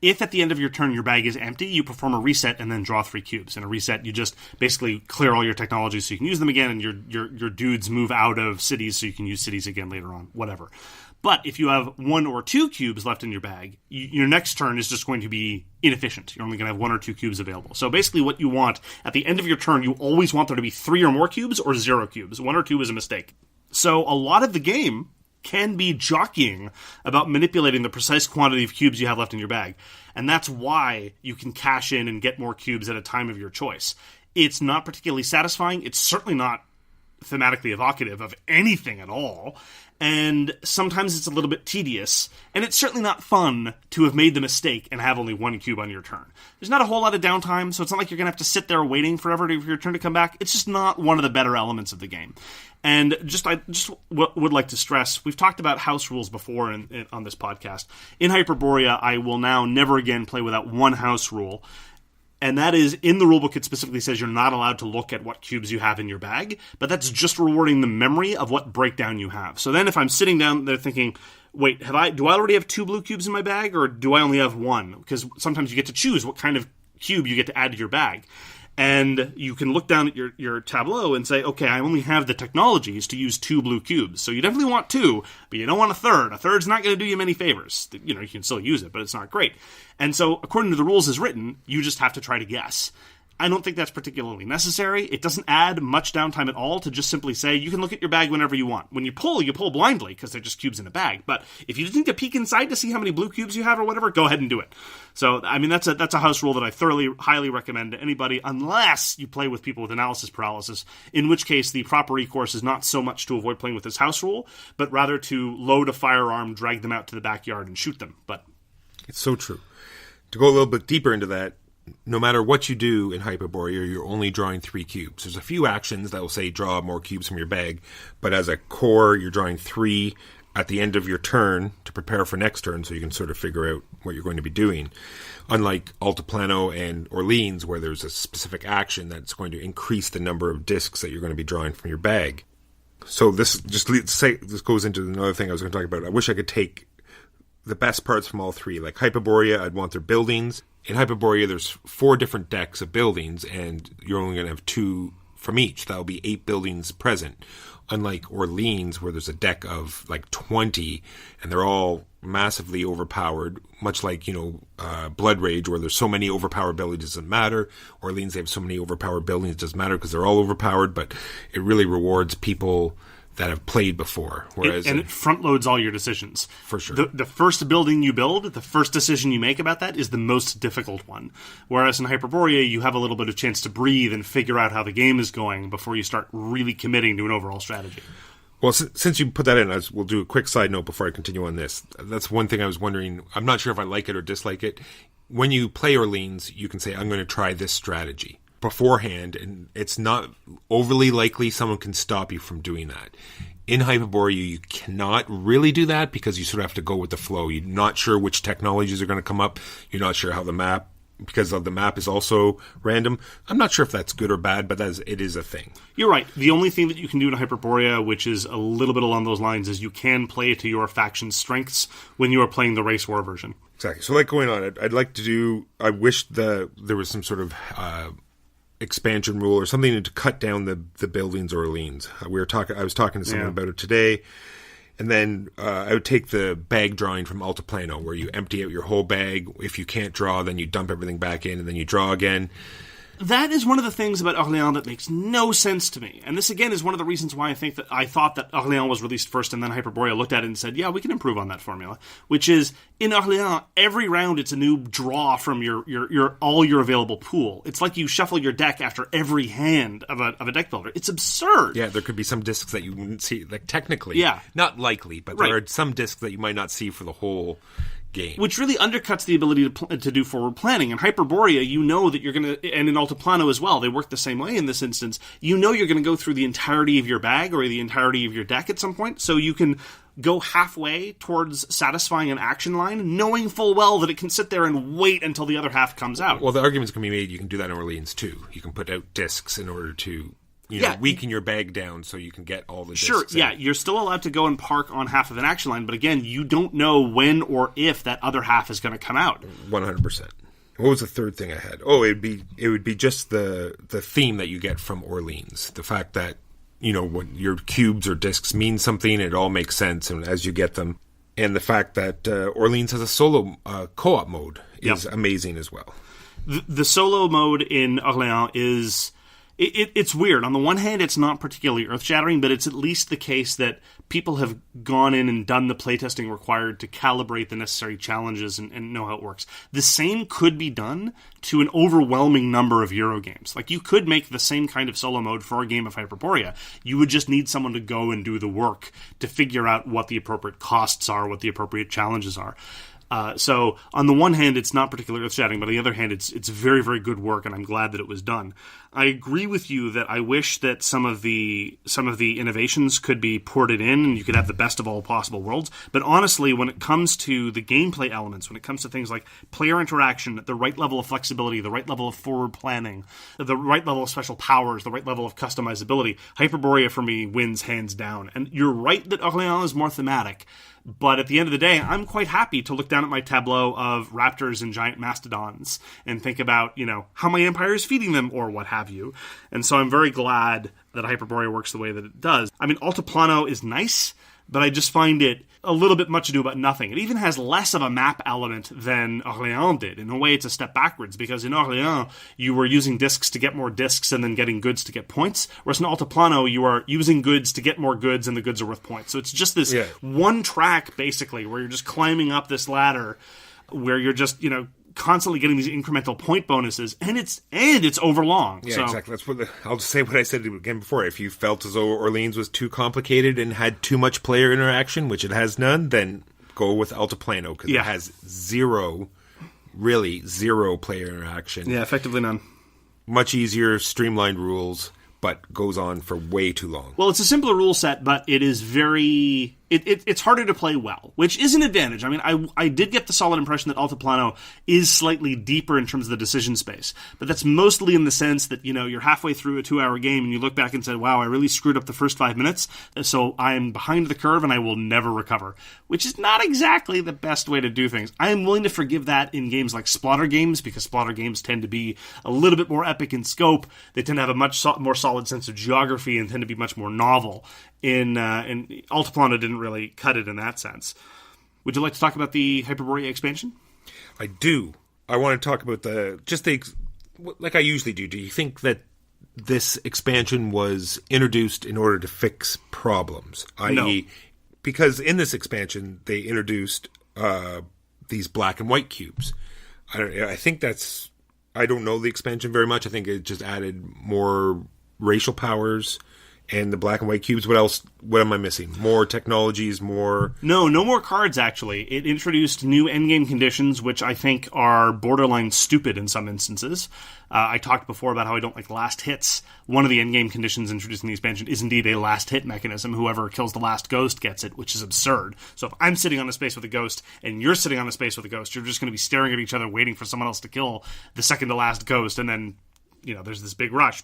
If at the end of your turn your bag is empty, you perform a reset and then draw 3 cubes. In a reset, you just basically clear all your technologies so you can use them again, and your dudes move out of cities so you can use cities again later on, whatever. But if you have 1 or 2 cubes left in your bag, your next turn is just going to be inefficient. You're only going to have 1 or 2 cubes available. So basically what you want, at the end of your turn, you always want there to be 3 or more cubes or 0 cubes. 1 or 2 is a mistake. So a lot of the game can be jockeying about manipulating the precise quantity of cubes you have left in your bag. And that's why you can cash in and get more cubes at a time of your choice. It's not particularly satisfying. It's certainly not thematically evocative of anything at all. And sometimes it's a little bit tedious, and it's certainly not fun to have made the mistake and have only 1 cube on your turn. There's not a whole lot of downtime, so it's not like you're going to have to sit there waiting forever for your turn to come back. It's just not one of the better elements of the game. And I would like to stress, we've talked about house rules before on this podcast. In Hyperborea, I will now never again play without one house rule. And that is, in the rulebook, it specifically says you're not allowed to look at what cubes you have in your bag, but that's just rewarding the memory of what breakdown you have. So then if I'm sitting down there thinking, wait, do I already have 2 blue cubes in my bag, or do I only have 1? Because sometimes you get to choose what kind of cube you get to add to your bag. And you can look down at your tableau and say, okay, I only have the technologies to use 2 blue cubes. So you definitely want 2, but you don't want a third. A third's not going to do you many favors. You can still use it, but it's not great. And so according to the rules as written, you just have to try to guess. I don't think that's particularly necessary. It doesn't add much downtime at all to just simply say you can look at your bag whenever you want. When you pull blindly because they're just cubes in a bag. But if you just need to peek inside to see how many blue cubes you have or whatever, go ahead and do it. So, I mean, that's a house rule that I highly recommend to anybody, unless you play with people with analysis paralysis, in which case the proper recourse is not so much to avoid playing with this house rule, but rather to load a firearm, drag them out to the backyard, and shoot them. But it's so true. To go a little bit deeper into that, no matter what you do in Hyperborea, you're only drawing 3 cubes. There's a few actions that will say draw more cubes from your bag, but as a core, you're drawing 3 at the end of your turn to prepare for next turn, so you can sort of figure out what you're going to be doing. Unlike Altiplano and Orleans, where there's a specific action that's going to increase the number of discs that you're going to be drawing from your bag. So this goes into another thing I was going to talk about. I wish I could take the best parts from all 3. Like Hyperborea, I'd want their buildings. In Hyperborea, there's 4 different decks of buildings, and you're only going to have 2 from each. That'll be 8 buildings present. Unlike Orleans, where there's a deck of like 20, and they're all massively overpowered, much like, Blood Rage, where there's so many overpowered buildings, it doesn't matter. Orleans, they have so many overpowered buildings, it doesn't matter because they're all overpowered, but it really rewards people that have played before. Whereas it front loads all your decisions. For sure. The first building you build, the first decision you make about that is the most difficult one. Whereas in Hyperborea, you have a little bit of chance to breathe and figure out how the game is going before you start really committing to an overall strategy. Well, since you put that in, we'll do a quick side note before I continue on this. That's one thing I was wondering. I'm not sure if I like it or dislike it. When you play Orleans, you can say, I'm going to try this strategy beforehand, and it's not overly likely someone can stop you from doing that. In Hyperborea, you cannot really do that because you sort of have to go with the flow. You're not sure which technologies are going to come up. You're not sure how the map, because the map is also random. I'm not sure if that's good or bad, but it is a thing. You're right. The only thing that you can do in Hyperborea, which is a little bit along those lines, is you can play to your faction's strengths when you are playing the race war version. Exactly. So going on, I'd like to do, I wish there was some sort of expansion rule or something to cut down the buildings Orleans. I was talking to someone about it today, and then I would take the bag drawing from Altiplano, where you empty out your whole bag. If you can't draw, then you dump everything back in, and then you draw again. That is one of the things about Orléans that makes no sense to me. And this, again, is one of the reasons why I thought that Orléans was released first, and then Hyperborea looked at it and said, yeah, we can improve on that formula. Which is, in Orléans, every round it's a new draw from all your available pool. It's like you shuffle your deck after every hand of a deck builder. It's absurd. Yeah, there could be some discs that you wouldn't see, like technically. Yeah. Not likely, but there are some discs that you might not see for the whole game. Which really undercuts the ability to do forward planning. In Hyperborea, you know that you're going to, and in Altiplano as well, they work the same way in this instance, you know you're going to go through the entirety of your bag or the entirety of your deck at some point, so you can go halfway towards satisfying an action line, knowing full well that it can sit there and wait until the other half comes out. Well, the arguments can be made, you can do that in Orleans too. You can put out discs in order to weaken your bag down so you can get all the discs. Sure, yeah, you're still allowed to go and park on half of an action line, but again, you don't know when or if that other half is going to come out. 100%. What was the third thing I had? Oh, it would be just the theme that you get from Orleans. The fact that, when your cubes or discs mean something, it all makes sense, and as you get them, And the fact that Orleans has a solo co-op mode is amazing as well. The solo mode in Orléans is... It's weird. On the one hand, it's not particularly earth-shattering, but it's at least the case that people have gone in and done the playtesting required to calibrate the necessary challenges and know how it works. The same could be done to an overwhelming number of Euro games. Like, you could make the same kind of solo mode for a game of Hyperborea. You would just need someone to go and do the work to figure out what the appropriate costs are, what the appropriate challenges are. So on the one hand, it's not particularly earth-shattering, but on the other hand, it's very, very good work, and I'm glad that it was done. I agree with you that I wish that some of the innovations could be ported in, and you could have the best of all possible worlds. But honestly, when it comes to the gameplay elements, when it comes to things like player interaction, the right level of flexibility, the right level of forward planning, the right level of special powers, the right level of customizability, Hyperborea for me wins hands down. And you're right that Orléans is more thematic. But at the end of the day, I'm quite happy to look down at my tableau of raptors and giant mastodons and think about, how my empire is feeding them or what have you. And so I'm very glad that Hyperborea works the way that it does. I mean, Altiplano is nice, but I just find it a little bit much ado about nothing. It even has less of a map element than Orléans did. In a way, it's a step backwards, because in Orléans, you were using discs to get more discs and then getting goods to get points, whereas in Altiplano, you are using goods to get more goods, and the goods are worth points. So it's just this one track, basically, where you're just climbing up this ladder, where you're just, constantly getting these incremental point bonuses, and it's overlong. Yeah, exactly. That's I'll just say what I said again before. If you felt as though Orleans was too complicated and had too much player interaction, which it has none, then go with Altiplano, because it has zero player interaction. Yeah, effectively none. Much easier, streamlined rules, but goes on for way too long. Well, it's a simpler rule set, but it is very... It's harder to play well, which is an advantage. I mean, I did get the solid impression that Altiplano is slightly deeper in terms of the decision space, but that's mostly in the sense that, you're halfway through a 2-hour game and you look back and say, wow, I really screwed up the first 5 minutes, so I'm behind the curve and I will never recover, which is not exactly the best way to do things. I am willing to forgive that in games like Splotter games, because Splotter games tend to be a little bit more epic in scope. They tend to have a much more solid sense of geography and tend to be much more novel. In Altiplano didn't really cut it in that sense. Would you like to talk about the Hyperborea expansion? I do. I want to talk about like I usually do. Do you think that this expansion was introduced in order to fix problems? No. Because in this expansion, they introduced these black and white cubes. I think that's... I don't know the expansion very much. I think it just added more racial powers and the black and white cubes. What else? What am I missing? More technologies, more... No more cards, actually. It introduced new endgame conditions, which I think are borderline stupid in some instances. I talked before about how I don't like last hits. One of the endgame conditions introduced in the expansion is indeed a last hit mechanism. Whoever kills the last ghost gets it, which is absurd. So if I'm sitting on a space with a ghost and you're sitting on a space with a ghost, you're just going to be staring at each other waiting for someone else to kill the second to last ghost, and then... there's this big rush,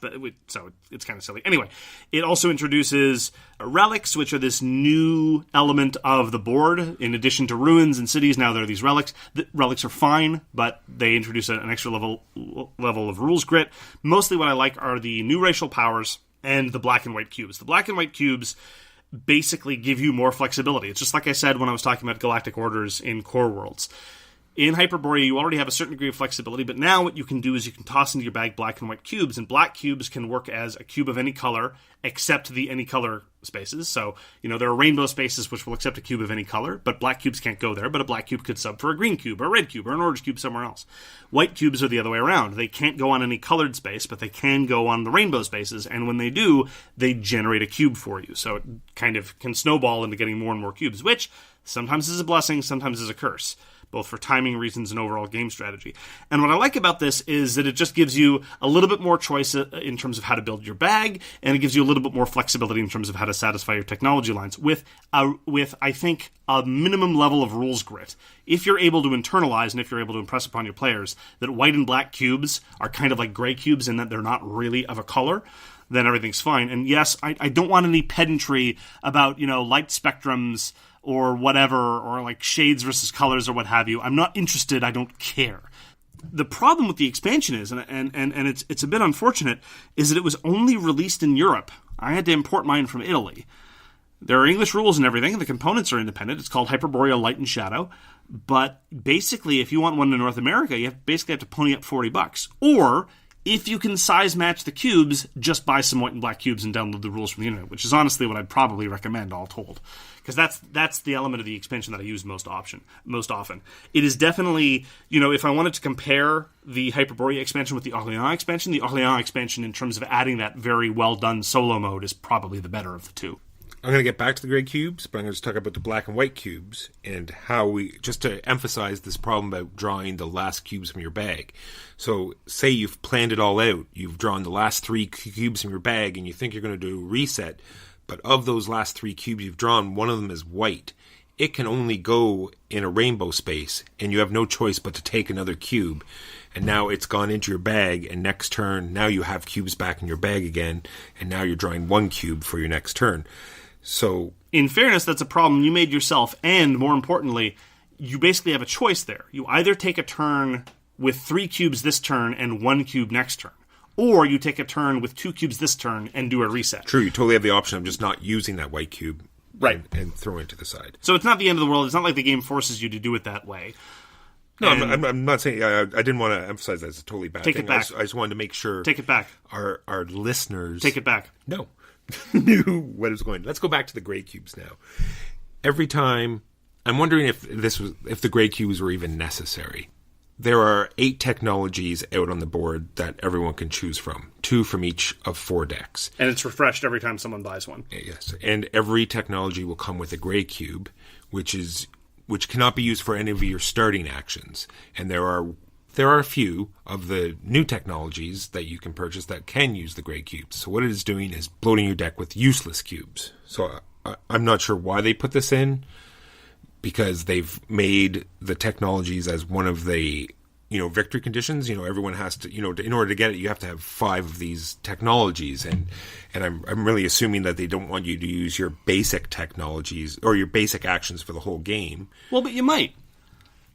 so it's kind of silly. Anyway, it also introduces relics, which are this new element of the board. In addition to ruins and cities, now there are these relics. The relics are fine, but they introduce an extra level of rules grit. Mostly what I like are the new racial powers and the black and white cubes. The black and white cubes basically give you more flexibility. It's just like I said when I was talking about galactic orders in Core Worlds. In Hyperborea, you already have a certain degree of flexibility, but now what you can do is you can toss into your bag black and white cubes, and black cubes can work as a cube of any color, except the any color spaces. So, there are rainbow spaces which will accept a cube of any color, but black cubes can't go there, but a black cube could sub for a green cube, or a red cube, or an orange cube somewhere else. White cubes are the other way around. They can't go on any colored space, but they can go on the rainbow spaces, and when they do, they generate a cube for you. So it kind of can snowball into getting more and more cubes, which sometimes is a blessing, sometimes is a curse, both for timing reasons and overall game strategy. And what I like about this is that it just gives you a little bit more choice in terms of how to build your bag, and it gives you a little bit more flexibility in terms of how to satisfy your technology lines with I think, a minimum level of rules grit. If you're able to internalize and if you're able to impress upon your players that white and black cubes are kind of like gray cubes in that they're not really of a color, then everything's fine. And yes, I don't want any pedantry about, light spectrums or whatever, or like shades versus colors or what have you. I'm not interested. I don't care. The problem with the expansion is, and it's a bit unfortunate, is that it was only released in Europe. I had to import mine from Italy. There are English rules and everything. The components are independent. It's called Hyperborean Light and Shadow. But basically, if you want one in North America, you basically have to pony up $40. Or, if you can size match the cubes, just buy some white and black cubes and download the rules from the internet, which is honestly what I'd probably recommend, all told. Because that's the element of the expansion that I use most often. It is definitely, if I wanted to compare the Hyperborea expansion with the Orléans expansion in terms of adding that very well done solo mode is probably the better of the two. I'm going to get back to the gray cubes, but I'm going to talk about the black and white cubes and how we, just to emphasize this problem about drawing the last cubes from your bag. So say you've planned it all out. You've drawn the last 3 cubes from your bag and you think you're going to do a reset, but of those last 3 cubes you've drawn, one of them is white. It can only go in a rainbow space, and you have no choice but to take another cube. And now it's gone into your bag, and next turn, now you have cubes back in your bag again, and now you're drawing 1 cube for your next turn. So, in fairness, that's a problem you made yourself, and more importantly, you basically have a choice there. You either take a turn with 3 cubes this turn and 1 cube next turn, or you take a turn with 2 cubes this turn and do a reset. True, you totally have the option of just not using that white cube, right, and throwing it to the side. So it's not the end of the world. It's not like the game forces you to do it that way. No, I'm not saying. I didn't want to emphasize that it's a totally bad thing. Take it back. I just wanted to make sure. Take it back. Our listeners. Take it back. No. Knew what was going. Let's go back to the gray cubes now. Every time, I'm wondering if the gray cubes were even necessary. There are 8 technologies out on the board that everyone can choose from. 2 from each of 4 decks. And it's refreshed every time someone buys one. Yes, and every technology will come with a gray cube, which cannot be used for any of your starting actions. And there are a few of the new technologies that you can purchase that can use the gray cubes. So what it is doing is bloating your deck with useless cubes. So I'm not sure why they put this in, because they've made the technologies as one of the victory conditions. Everyone has to, in order to get it, you have to have 5 of these technologies, and I'm really assuming that they don't want you to use your basic technologies or your basic actions for the whole game. Well, but you might,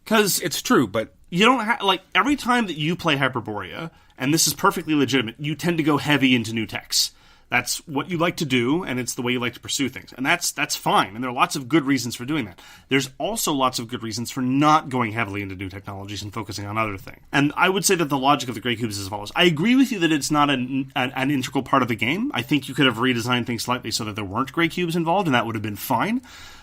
because it's true, but you don't have, every time that you play Hyperborea, and this is perfectly legitimate, you tend to go heavy into new techs. That's what you like to do, and it's the way you like to pursue things. And that's fine, and there are lots of good reasons for doing that. There's also lots of good reasons for not going heavily into new technologies and focusing on other things. And I would say that the logic of the Grey Cubes is as follows. I agree with you that it's not an integral part of the game. I think you could have redesigned things slightly so that there weren't Grey Cubes involved, and that would have been fine.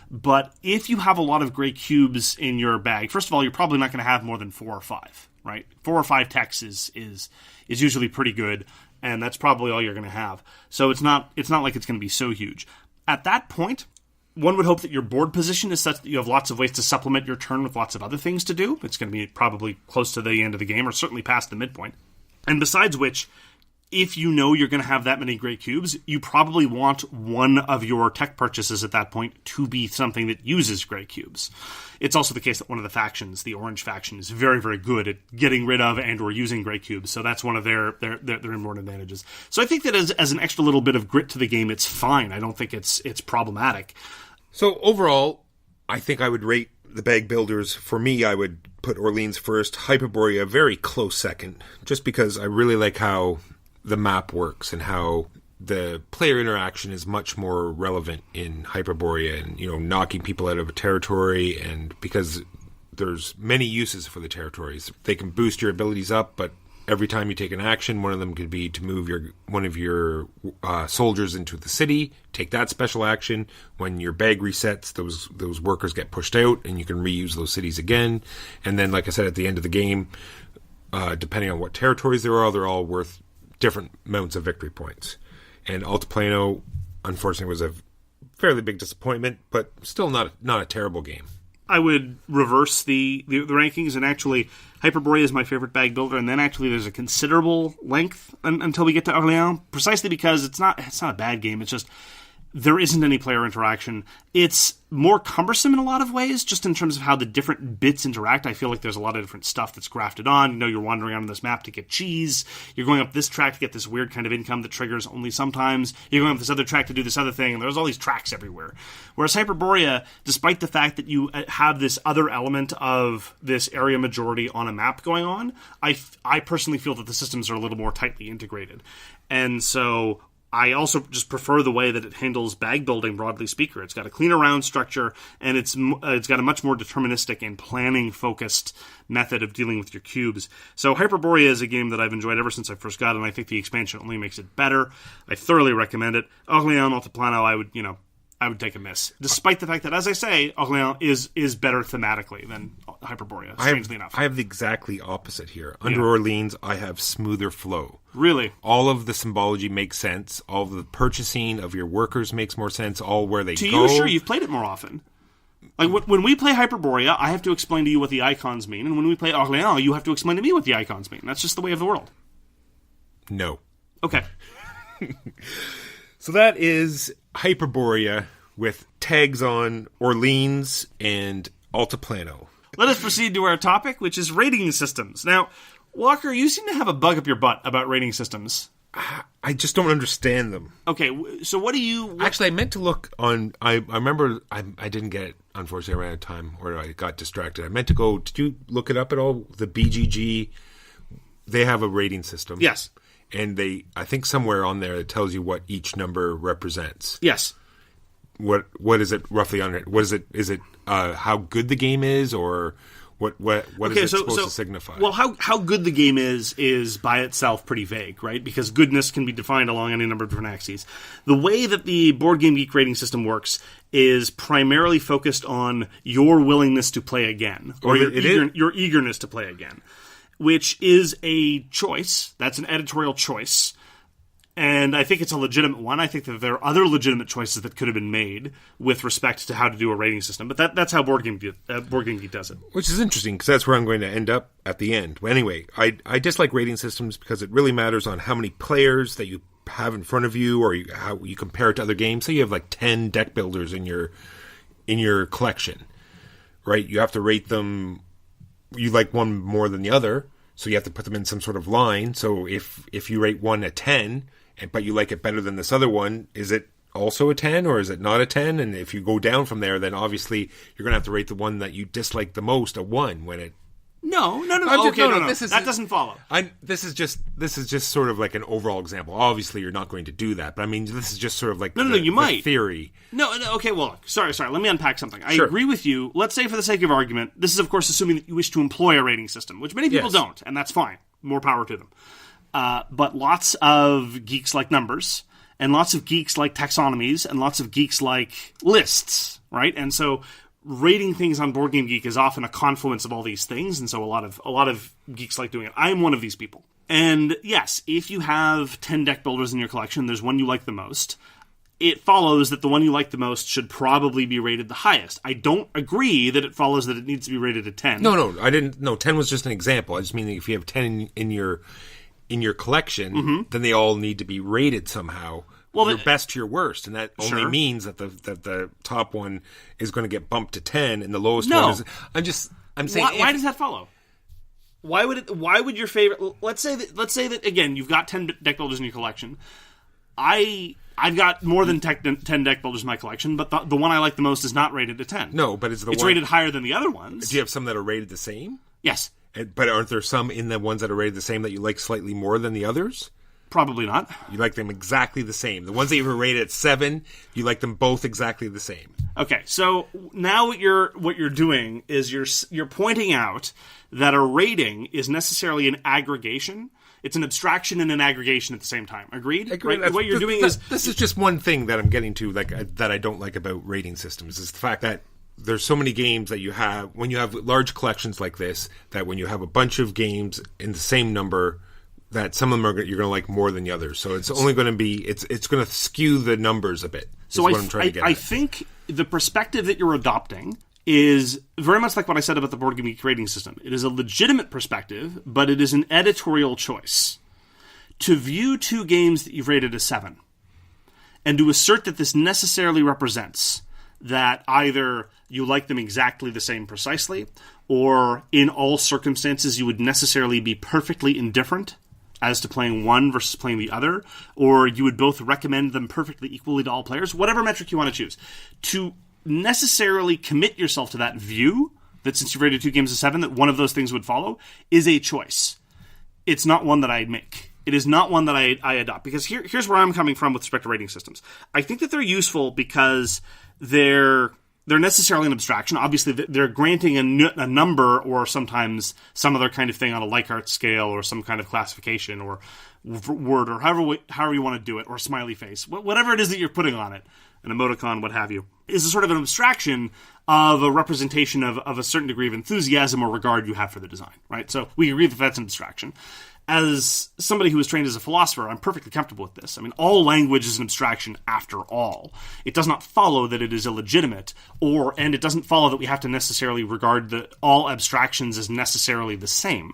But if you have a lot of Grey Cubes in your bag, first of all, you're probably not going to have more than 4 or 5, right? 4 or 5 techs is usually pretty good. And that's probably all you're going to have. So it's not like it's going to be so huge. At that point, one would hope that your board position is such that you have lots of ways to supplement your turn with lots of other things to do. It's going to be probably close to the end of the game, or certainly past the midpoint. And besides which, if you know you're going to have that many gray cubes, you probably want one of your tech purchases at that point to be something that uses gray cubes. It's also the case that one of the factions, the orange faction, is very, very good at getting rid of and or using gray cubes, so that's one of their important advantages. So I think that as an extra little bit of grit to the game, it's fine. I don't think it's problematic. So overall, I think I would rate the bag builders. For me, I would put Orleans first, Hyperborea very close second, just because I really like how the map works and how the player interaction is much more relevant in Hyperborea, and knocking people out of a territory, and because there's many uses for the territories. They can boost your abilities up, but every time you take an action, one of them could be to move one of your soldiers into the city, take that special action. When your bag resets, those workers get pushed out, and you can reuse those cities again. And then, like I said, at the end of the game, depending on what territories they're all worth different amounts of victory points. And Altiplano, unfortunately, was a fairly big disappointment, but still not a terrible game. I would reverse the rankings, and actually Hyperborea is my favorite bag builder, and then actually there's a considerable length until we get to Orléans, precisely because it's not a bad game. It's just there isn't any player interaction. It's more cumbersome in a lot of ways, just in terms of how the different bits interact. I feel like there's a lot of different stuff that's grafted on. You're wandering on this map to get cheese. You're going up this track to get this weird kind of income that triggers only sometimes. You're going up this other track to do this other thing, and there's all these tracks everywhere. Whereas Hyperborea, despite the fact that you have this other element of this area majority on a map going on, I personally feel that the systems are a little more tightly integrated. And so I also just prefer the way that it handles bag building, broadly speaking. It's got a cleaner round structure, and it's got a much more deterministic and planning-focused method of dealing with your cubes. So Hyperborea is a game that I've enjoyed ever since I first got it, and I think the expansion only makes it better. I thoroughly recommend it. Orléans Altiplano, I would take a miss, despite the fact that, as I say, Orléans is better thematically than Hyperborea, strangely enough. I have the exactly opposite here. Under Orleans, I have smoother flow. Really? All of the symbology makes sense. All of the purchasing of your workers makes more sense. All where they go. To you, sure, you've played it more often. Like, when we play Hyperborea, I have to explain to you what the icons mean, and when we play Orléans, you have to explain to me what the icons mean. That's just the way of the world. No. Okay. So that is Hyperborea with tags on Orleans and Altiplano. Let us proceed to our topic, which is rating systems. Now, Walker, you seem to have a bug up your butt about rating systems. I just don't understand them. Okay, so what do you... Actually, I meant to look on... I remember I didn't get it. Unfortunately, I ran out of time, or I got distracted. I meant to go... Did you look it up at all? The BGG, they have a rating system. Yes. And I think somewhere on there it tells you what each number represents. Yes. What is it roughly on it? What is it? Is it how good the game is, or what is it supposed to signify? Well, how good the game is by itself pretty vague, right? Because goodness can be defined along any number of different axes. The way that the Board Game Geek rating system works is primarily focused on your willingness to play again, or your eagerness to play again, which is a choice. That's an editorial choice. And I think it's a legitimate one. I think that there are other legitimate choices that could have been made with respect to how to do a rating system. But that's how Board Game Geek does it. Which is interesting, because that's where I'm going to end up at the end. But anyway, I dislike rating systems because it really matters on how many players that you have in front of you, or how you compare it to other games. Say you have like 10 deck builders in your collection, right? You have to rate them. You like one more than the other, so you have to put them in some sort of line. So if you rate one a 10, but you like it better than this other one, is it also a 10 or is it not a 10? And if you go down from there, then obviously you're going to have to rate the one that you dislike the most a 1 when it... No. That doesn't follow. This is just sort of like an overall example. Obviously, you're not going to do that, but I mean, this is just sort of like you might. Theory. No, okay, well, sorry, let me unpack something. I agree with you. Let's say, for the sake of argument, this is, of course, assuming that you wish to employ a rating system, which many people don't, and that's fine. More power to them. But lots of geeks like numbers, and lots of geeks like taxonomies, and lots of geeks like lists, right? And so rating things on Board Game Geek is often a confluence of all these things, and so a lot of geeks like doing it. I am one of these people. And yes, if you have 10 deck builders in your collection, there's one you like the most, it follows that the one you like the most should probably be rated the highest. I don't agree that it follows that it needs to be rated a 10. No, I didn't. No, 10 was just an example. I just mean that if you have 10 in your collection, then they all need to be rated somehow. Well, your best to your worst, and that only means that the top one is going to get bumped to 10, and the lowest one is. I'm saying. Why does that follow? Why would your favorite? Let's say that again, you've got 10 deck builders in your collection. I've got more than 10 deck builders in my collection, but the one I like the most is not rated a 10. No, but it's rated higher than the other ones. Do you have some that are rated the same? Yes. But aren't there some in the ones that are rated the same that you like slightly more than the others? Probably not. You like them exactly the same. The ones that you were rated at 7, you like them both exactly the same. Okay, so now what you're doing is you're pointing out that a rating is necessarily an aggregation. It's an abstraction and an aggregation at the same time. Agreed? Right? What you're doing is... This is just one thing that I'm getting to that I don't like about rating systems, is the fact that there's so many games that you have, when you have large collections like this, that when you have a bunch of games in the same number, that some of them you're going to like more than the others. So it's only going to be, it's going to skew the numbers a bit. So I think the perspective that you're adopting is very much like what I said about the Board Game Geek rating system. It is a legitimate perspective, but it is an editorial choice. To view 2 games that you've rated a 7, and to assert that this necessarily represents that either you like them exactly the same precisely, or in all circumstances you would necessarily be perfectly indifferent as to playing one versus playing the other, or you would both recommend them perfectly equally to all players, whatever metric you want to choose. To necessarily commit yourself to that view, that since you've rated 2 games of 7, that one of those things would follow, is a choice. It's not one that I'd make. It is not one that I adopt, because here's where I'm coming from with respect to rating systems. I think that they're useful because they're necessarily an abstraction. Obviously, they're granting a number or sometimes some other kind of thing on a Likert scale or some kind of classification or word or however you want to do it, or smiley face. Whatever it is that you're putting on it, an emoticon, what have you, is a sort of an abstraction of a representation of a certain degree of enthusiasm or regard you have for the design, right? So we agree that that's an abstraction. As somebody who was trained as a philosopher, I'm perfectly comfortable with this. I mean, all language is an abstraction after all. It does not follow that it is illegitimate, and it doesn't follow that we have to necessarily regard all abstractions as necessarily the same.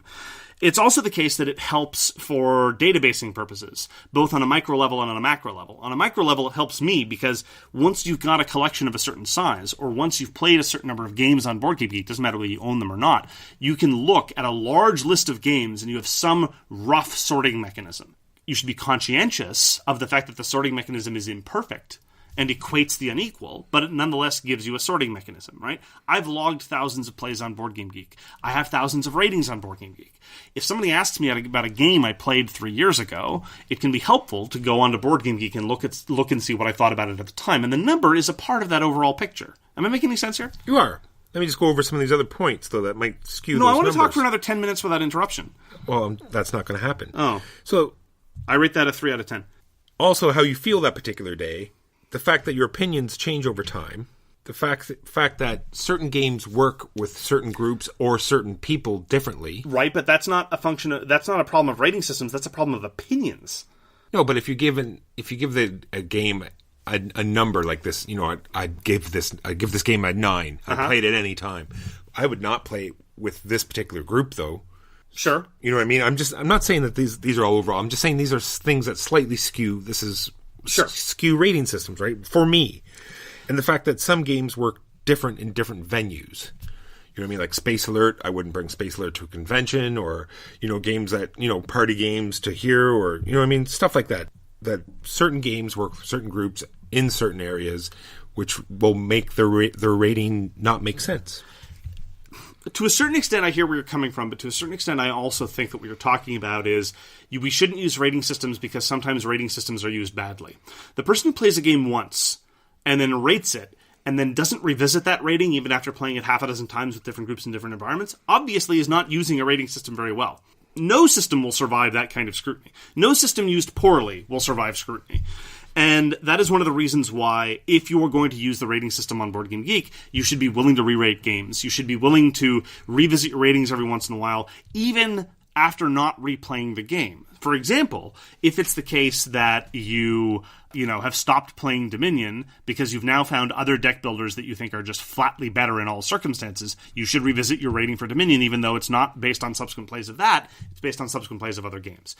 It's also the case that it helps for databasing purposes, both on a micro level and on a macro level. On a micro level, it helps me because once you've got a collection of a certain size, or once you've played a certain number of games on BoardGameGeek, doesn't matter whether you own them or not, you can look at a large list of games and you have some rough sorting mechanism. You should be conscientious of the fact that the sorting mechanism is imperfect and equates the unequal, but it nonetheless gives you a sorting mechanism, right? I've logged thousands of plays on BoardGameGeek. I have thousands of ratings on BoardGameGeek. If somebody asks me about a game I played 3 years ago, it can be helpful to go onto BoardGameGeek and look and see what I thought about it at the time, and the number is a part of that overall picture. Am I making any sense here? You are. Let me just go over some of these other points, though, that might skew those numbers. No, I want to talk for another 10 minutes without interruption. Well, that's not going to happen. Oh. So I rate that a 3 out of 10. Also, how you feel that particular day, the fact that your opinions change over time, the fact that certain games work with certain groups or certain people differently. Right, but that's not a problem of rating systems, that's a problem of opinions. No, but if you give a game a number like this, I give this game a 9. I played it any time. I would not play with this particular group, though. Sure. You know what I mean? I'm not saying that these are all overall. I'm just saying these are things that slightly skew. This is skew rating systems, right? For me. And the fact that some games work different in different venues. You know what I mean? Like Space Alert, I wouldn't bring Space Alert to a convention, or, games that, party games to here, or, you know what I mean? Stuff like that. That certain games work for certain groups in certain areas, which will make their rating not make sense. To a certain extent, I hear where you're coming from, but to a certain extent, I also think that what you're talking about is we shouldn't use rating systems because sometimes rating systems are used badly. The person who plays a game once and then rates it and then doesn't revisit that rating even after playing it half a dozen times with different groups in different environments obviously is not using a rating system very well. No system will survive that kind of scrutiny. No system used poorly will survive scrutiny. And that is one of the reasons why, if you are going to use the rating system on BoardGameGeek, you should be willing to re-rate games. You should be willing to revisit your ratings every once in a while, even after not replaying the game. For example, if it's the case that you have stopped playing Dominion because you've now found other deck builders that you think are just flatly better in all circumstances, you should revisit your rating for Dominion, even though it's not based on subsequent plays of that, it's based on subsequent plays of other games.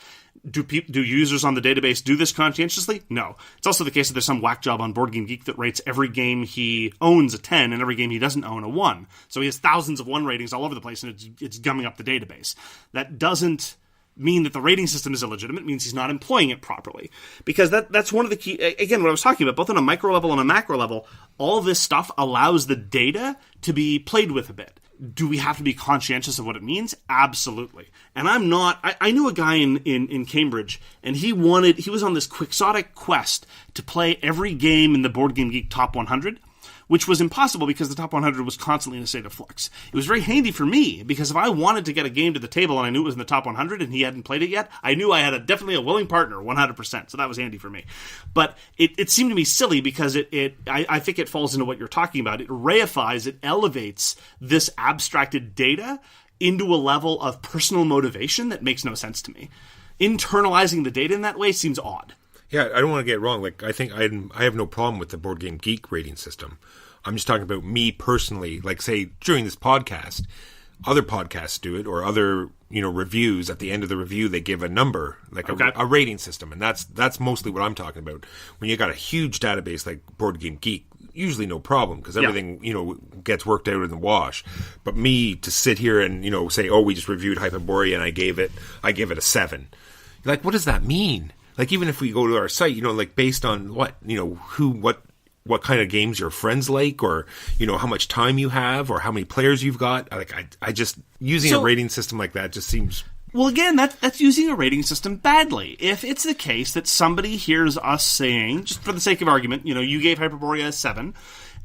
Do users on the database do this conscientiously? No. It's also the case that there's some whack job on BoardGameGeek that rates every game he owns a 10 and every game he doesn't own a 1. So he has thousands of 1 ratings all over the place, and it's gumming up the database. That doesn't mean that the rating system is illegitimate. It means he's not employing it properly. Because that's one of the key, again, what I was talking about, both on a micro level and a macro level, all this stuff allows the data to be played with a bit. Do we have to be conscientious of what it means? Absolutely. And I'm not, I knew a guy in Cambridge, and he was on this quixotic quest to play every game in the BoardGameGeek Top 100, which was impossible because the top 100 was constantly in a state of flux. It was very handy for me, because if I wanted to get a game to the table and I knew it was in the top 100 and he hadn't played it yet, I knew I had definitely a willing partner, 100%, so that was handy for me. But it seemed to me silly because I think it falls into what you're talking about. It reifies, it elevates this abstracted data into a level of personal motivation that makes no sense to me. Internalizing the data in that way seems odd. Yeah, I don't want to get it wrong. Like, I think I have no problem with the BoardGameGeek rating system. I'm just talking about me personally. Like, say, during this podcast, other podcasts do it, or other, reviews. At the end of the review, they give a number, like a rating system. And that's mostly what I'm talking about. When you got a huge database like BoardGameGeek, usually no problem, because everything, gets worked out in the wash. But me to sit here and, say, we just reviewed Hyperborean, I gave it a 7. Like, what does that mean? Like, even if we go to our site, like, based on what kind of games your friends like, or, how much time you have, or how many players you've got. Like, I just, using a rating system like that just seems Well, again, that's using a rating system badly. If it's the case that somebody hears us saying, just for the sake of argument, you gave Hyperborea a 7,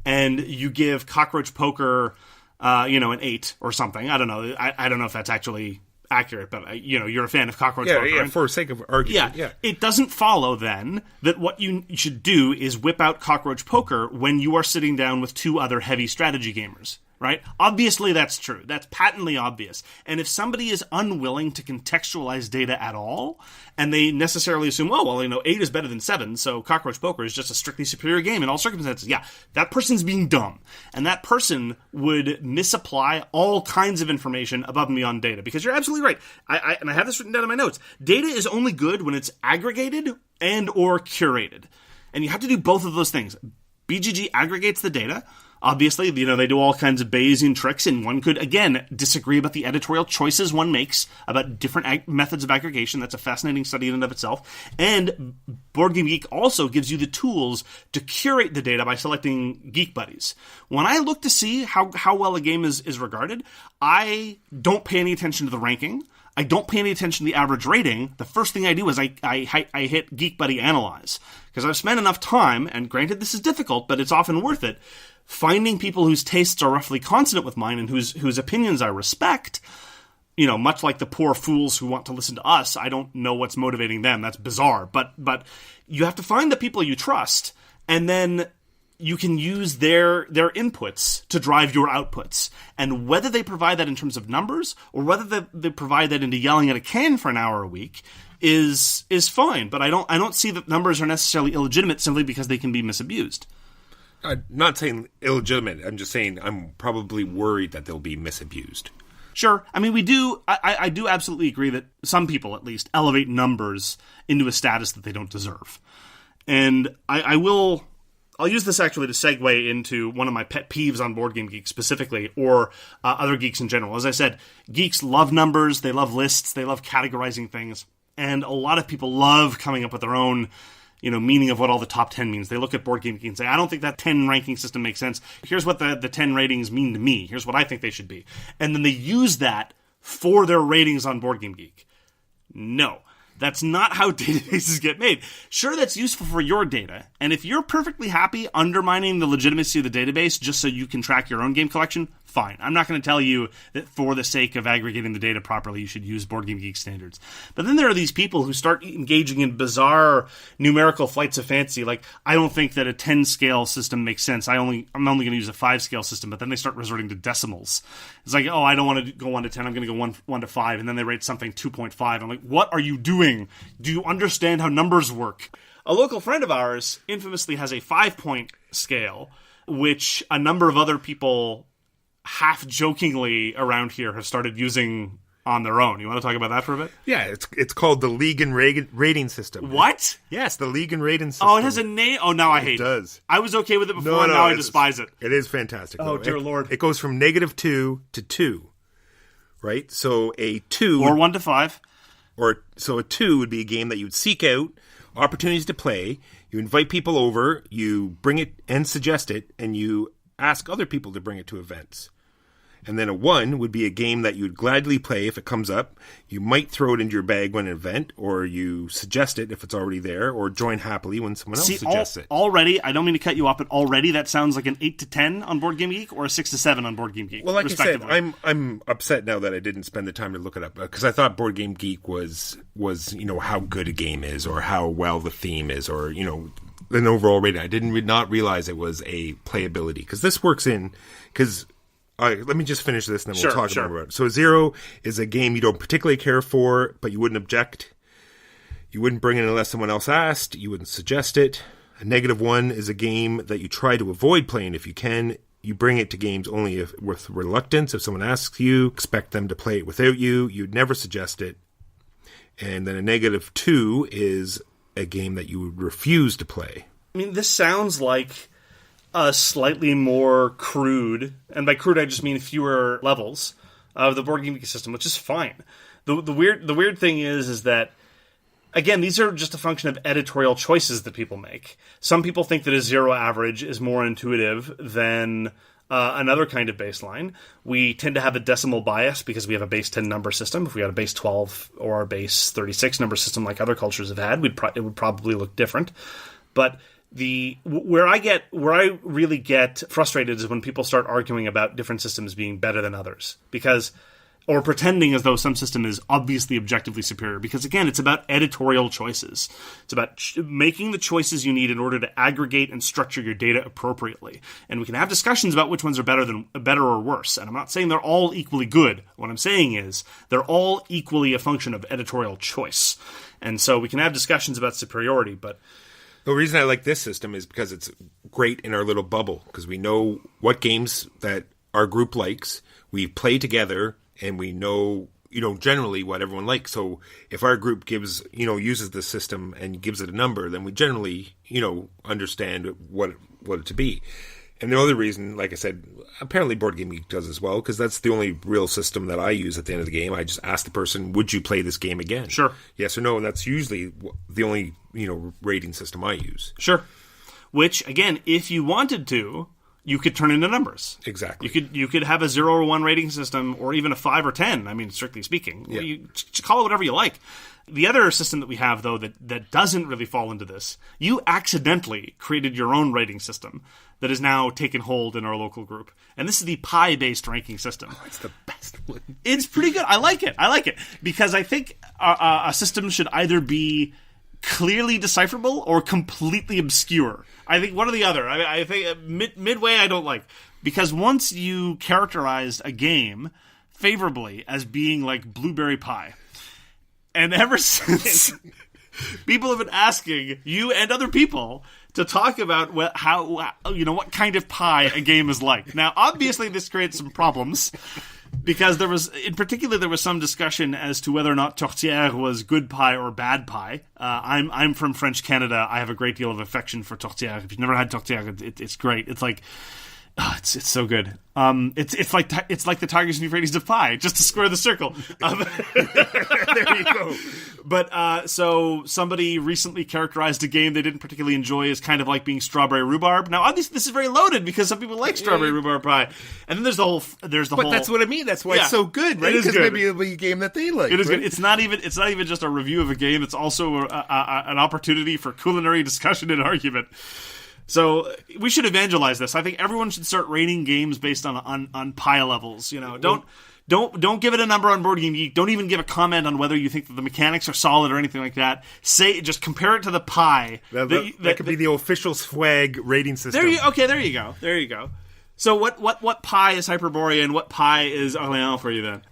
and you give Cockroach Poker, an 8 or something. I don't know. I don't know if that's actually accurate, but you're a fan of Cockroach Poker. Yeah, for the sake of argument. Yeah. It doesn't follow then that what you should do is whip out Cockroach Poker when you are sitting down with 2 other heavy strategy gamers. Right? Obviously, that's true. That's patently obvious. And if somebody is unwilling to contextualize data at all, and they necessarily assume, 8 is better than 7, so Cockroach Poker is just a strictly superior game in all circumstances. Yeah, that person's being dumb. And that person would misapply all kinds of information above and beyond data. Because you're absolutely right. I have this written down in my notes. Data is only good when it's aggregated and or curated. And you have to do both of those things. BGG aggregates the data. Obviously, they do all kinds of Bayesian tricks, and one could, again, disagree about the editorial choices one makes about different methods of aggregation. That's a fascinating study in and of itself. And Board Game Geek also gives you the tools to curate the data by selecting Geek Buddies. When I look to see how well a game is regarded, I don't pay any attention to the ranking. I don't pay any attention to the average rating. The first thing I do is I hit Geek Buddy Analyze. Because I've spent enough time, and granted this is difficult, but it's often worth it, finding people whose tastes are roughly consonant with mine and whose opinions I respect, much like the poor fools who want to listen to us. I don't know what's motivating them. That's bizarre. But you have to find the people you trust, and then you can use their inputs to drive your outputs. And whether they provide that in terms of numbers, or whether they provide that into yelling at a can for an hour a week, is fine. But I don't see that numbers are necessarily illegitimate simply because they can be misabused. I'm not saying illegitimate. I'm just saying I'm probably worried that they'll be misabused. Sure. I mean, I do absolutely agree that some people, at least, elevate numbers into a status that they don't deserve. And I'll use this actually to segue into one of my pet peeves on Board Game Geek specifically, or other geeks in general. As I said, geeks love numbers, they love lists, they love categorizing things, and a lot of people love coming up with their own meaning of what all the top 10 means. They look at Board Game Geek and say, I don't think that 10 ranking system makes sense. Here's what the 10 ratings mean to me. Here's what I think they should be. And then they use that for their ratings on Board Game Geek. No. That's not how databases get made. Sure, that's useful for your data. And if you're perfectly happy undermining the legitimacy of the database just so you can track your own game collection, fine. I'm not going to tell you that for the sake of aggregating the data properly, you should use Board Game Geek standards. But then there are these people who start engaging in bizarre numerical flights of fancy. Like, I don't think that a 10-scale system makes sense. I'm only going to use a 5-scale system. But then they start resorting to decimals. It's like, I don't want to go 1 to 10. I'm going to go 1 to 5. And then they rate something 2.5. I'm like, what are you doing? Do you understand how numbers work? A local friend of ours infamously has a 5-point scale, which a number of other people half-jokingly around here have started using on their own. You want to talk about that for a bit? Yeah, it's called the League and rating system. What? Yes, the League and rating system. Oh, it has a name? Oh, now I hate it. It does. I was okay with it before, now I despise it. It is fantastic. Oh, dear Lord. It goes from -2 to 2, right? So a 2... Or 1 to 5. So a 2 would be a game that you would seek out opportunities to play. You invite people over, you bring it and suggest it, and you ask other people to bring it to events. And then a 1 would be a game that you'd gladly play if it comes up. You might throw it into your bag when an event, or you suggest it if it's already there, or join happily when someone else suggests it. Already, I don't mean to cut you off, but already that sounds like an 8 to 10 on Board Game Geek, or a 6 to 7 on Board Game Geek. Well, like I said, I'm upset now that I didn't spend the time to look it up, because I thought Board Game Geek was how good a game is, or how well the theme is, or an overall rating. I did not realize it was a playability, because this works in because. All right, let me just finish this and then we'll talk more about it. So 0 is a game you don't particularly care for, but you wouldn't object. You wouldn't bring it unless someone else asked. You wouldn't suggest it. A -1 is a game that you try to avoid playing if you can. You bring it to games only with reluctance. If someone asks you, expect them to play it without you. You'd never suggest it. And then a -2 is a game that you would refuse to play. I mean, this sounds like a slightly more crude, and by crude I just mean fewer levels of the Board Game Geek system, which is fine. The weird thing is that, again, these are just a function of editorial choices that people make. Some people think that a 0 average is more intuitive than another kind of baseline. We tend to have a decimal bias because we have a base 10 number system. If we had a base 12 or a base 36 number system like other cultures have had, it would probably look different. But where I really get frustrated is when people start arguing about different systems being better than others, or pretending as though some system is obviously objectively superior. Because again, it's about editorial choices. It's about making the choices you need in order to aggregate and structure your data appropriately. And we can have discussions about which ones are better or worse. And I'm not saying they're all equally good. What I'm saying is they're all equally a function of editorial choice. And so we can have discussions about superiority, but the reason I like this system is because it's great in our little bubble, because we know what games that our group likes. We play together, and we know, generally what everyone likes. So if our group uses this system and gives it a number, then we generally, understand what it to be. And the other reason, like I said, apparently Board Game Geek does as well, because that's the only real system that I use at the end of the game. I just ask the person, would you play this game again? Sure. Yes or no, and that's usually the only, rating system I use. Sure. Which, again, if you wanted to, you could turn into numbers. Exactly. You could have a 0 or 1 rating system, or even a 5 or 10, I mean, strictly speaking. Yeah. You call it whatever you like. The other system that we have, though, that doesn't really fall into this, you accidentally created your own rating system that has now taken hold in our local group. And this is the pi-based ranking system. Oh, it's the best one. It's pretty good. I like it. Because I think a system should either be clearly decipherable or completely obscure. I think one or the other. I think midway I don't like. Because once you characterized a game favorably as being like blueberry pie, and ever since, people have been asking you and other people to talk about what kind of pie a game is like. Now, obviously, this creates some problems because there was some discussion as to whether or not tourtière was good pie or bad pie. I'm from French Canada. I have a great deal of affection for tourtière. If you've never had tourtière, it's great. It's like. Oh, it's so good. It's like the Tigers and Euphrates of pie, just to square the circle. There you go. But so somebody recently characterized a game they didn't particularly enjoy as kind of like being strawberry rhubarb. Now, obviously, this is very loaded because some people like strawberry rhubarb pie, and then there's the whole. But that's what I mean. That's why it's so good, right? Because maybe it'll be a game that they like. It is good. It's not even just a review of a game. It's also an opportunity for culinary discussion and argument. So we should evangelize this. I think everyone should start rating games based on pie levels. Don't give it a number on Board Game Geek. Don't even give a comment on whether you think that the mechanics are solid or anything like that. Just compare it to the pie. That could be the official swag rating system. There you go. So what pie is Hyperborean? What pie is Orléans for you then?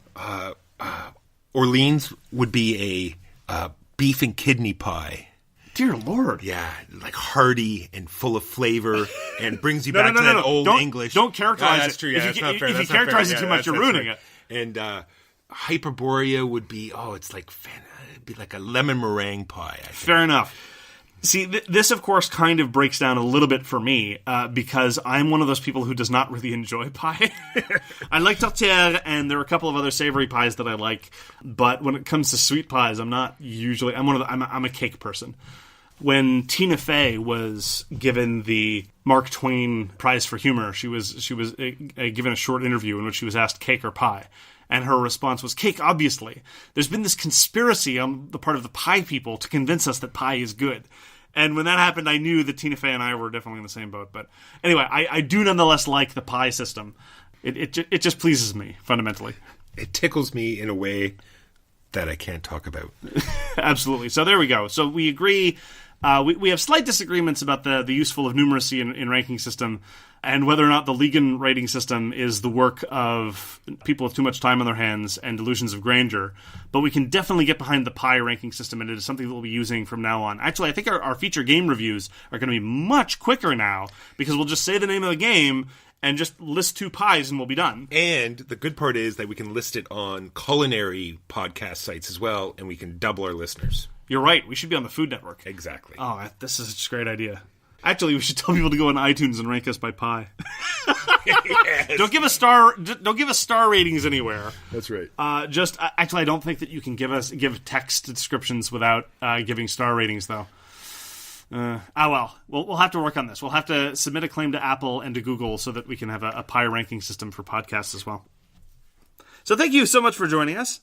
Orleans would be a beef and kidney pie. Dear Lord. Yeah, like hearty and full of flavor and brings you back to that old English. Don't characterize that's it. true. Yeah, that's not fair. If you characterize it too much, you're ruining it. And Hyperborea would be, it'd be like a lemon meringue pie. Fair enough. See, this, of course, kind of breaks down a little bit for me because I'm one of those people who does not really enjoy pie. I like tourtière, and there are a couple of other savory pies that I like. But when it comes to sweet pies, I'm not usually. I'm a cake person. When Tina Fey was given the Mark Twain Prize for Humor, she was given a short interview in which she was asked cake or pie. And her response was, cake, obviously. There's been this conspiracy on the part of the pie people to convince us that pie is good. And when that happened, I knew that Tina Fey and I were definitely in the same boat. But anyway, I do nonetheless like the pie system. It just pleases me, fundamentally. It tickles me in a way that I can't talk about. Absolutely. So there we go. So we agree. We have slight disagreements about the useful of numeracy in ranking system, and whether or not the Ligon rating system is the work of people with too much time on their hands and delusions of grandeur. But we can definitely get behind the pie ranking system, and it is something that we'll be using from now on. Actually, I think our feature game reviews are going to be much quicker now, because we'll just say the name of the game and just list 2 pies and we'll be done. And the good part is that we can list it on culinary podcast sites as well, and we can double our listeners. You're right. We should be on the Food Network. Exactly. Oh, this is such a great idea. Actually, we should tell people to go on iTunes and rank us by pie. Yes. Don't give us star ratings anywhere. That's right. Actually, I don't think that you can give text descriptions without giving star ratings, though. Well, we'll have to work on this. We'll have to submit a claim to Apple and to Google so that we can have a Pi ranking system for podcasts as well. So thank you so much for joining us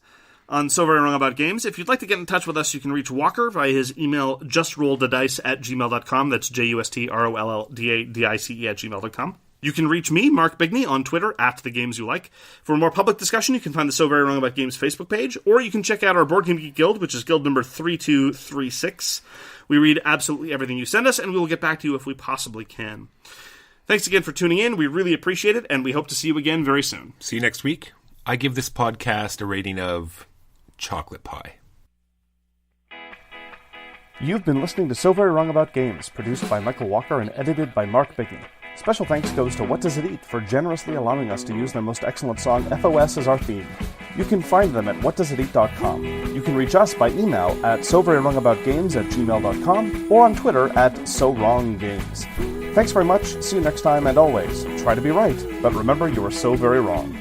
on So Very Wrong About Games. If you'd like to get in touch with us, you can reach Walker via his email, justrolledadice@gmail.com. That's justrolldadice@gmail.com. You can reach me, Mark Bigney, on Twitter, @TheGamesYouLike. For more public discussion, you can find the So Very Wrong About Games Facebook page, or you can check out our Board Game Geek Guild, which is guild number 3236. We read absolutely everything you send us, and we will get back to you if we possibly can. Thanks again for tuning in. We really appreciate it, and we hope to see you again very soon. See you next week. I give this podcast a rating of chocolate pie. You've been listening to So Very Wrong About Games, produced by Michael Walker and edited by Mark Bigney. Special thanks goes to What Does It Eat for generously allowing us to use their most excellent song, FOS, as our theme. You can find them at whatdoesiteat.com. You can reach us by email at soverywrongaboutgames@gmail.com or on Twitter @SoWrongGames. Thanks very much, see you next time, and always, try to be right, but remember you are so very wrong.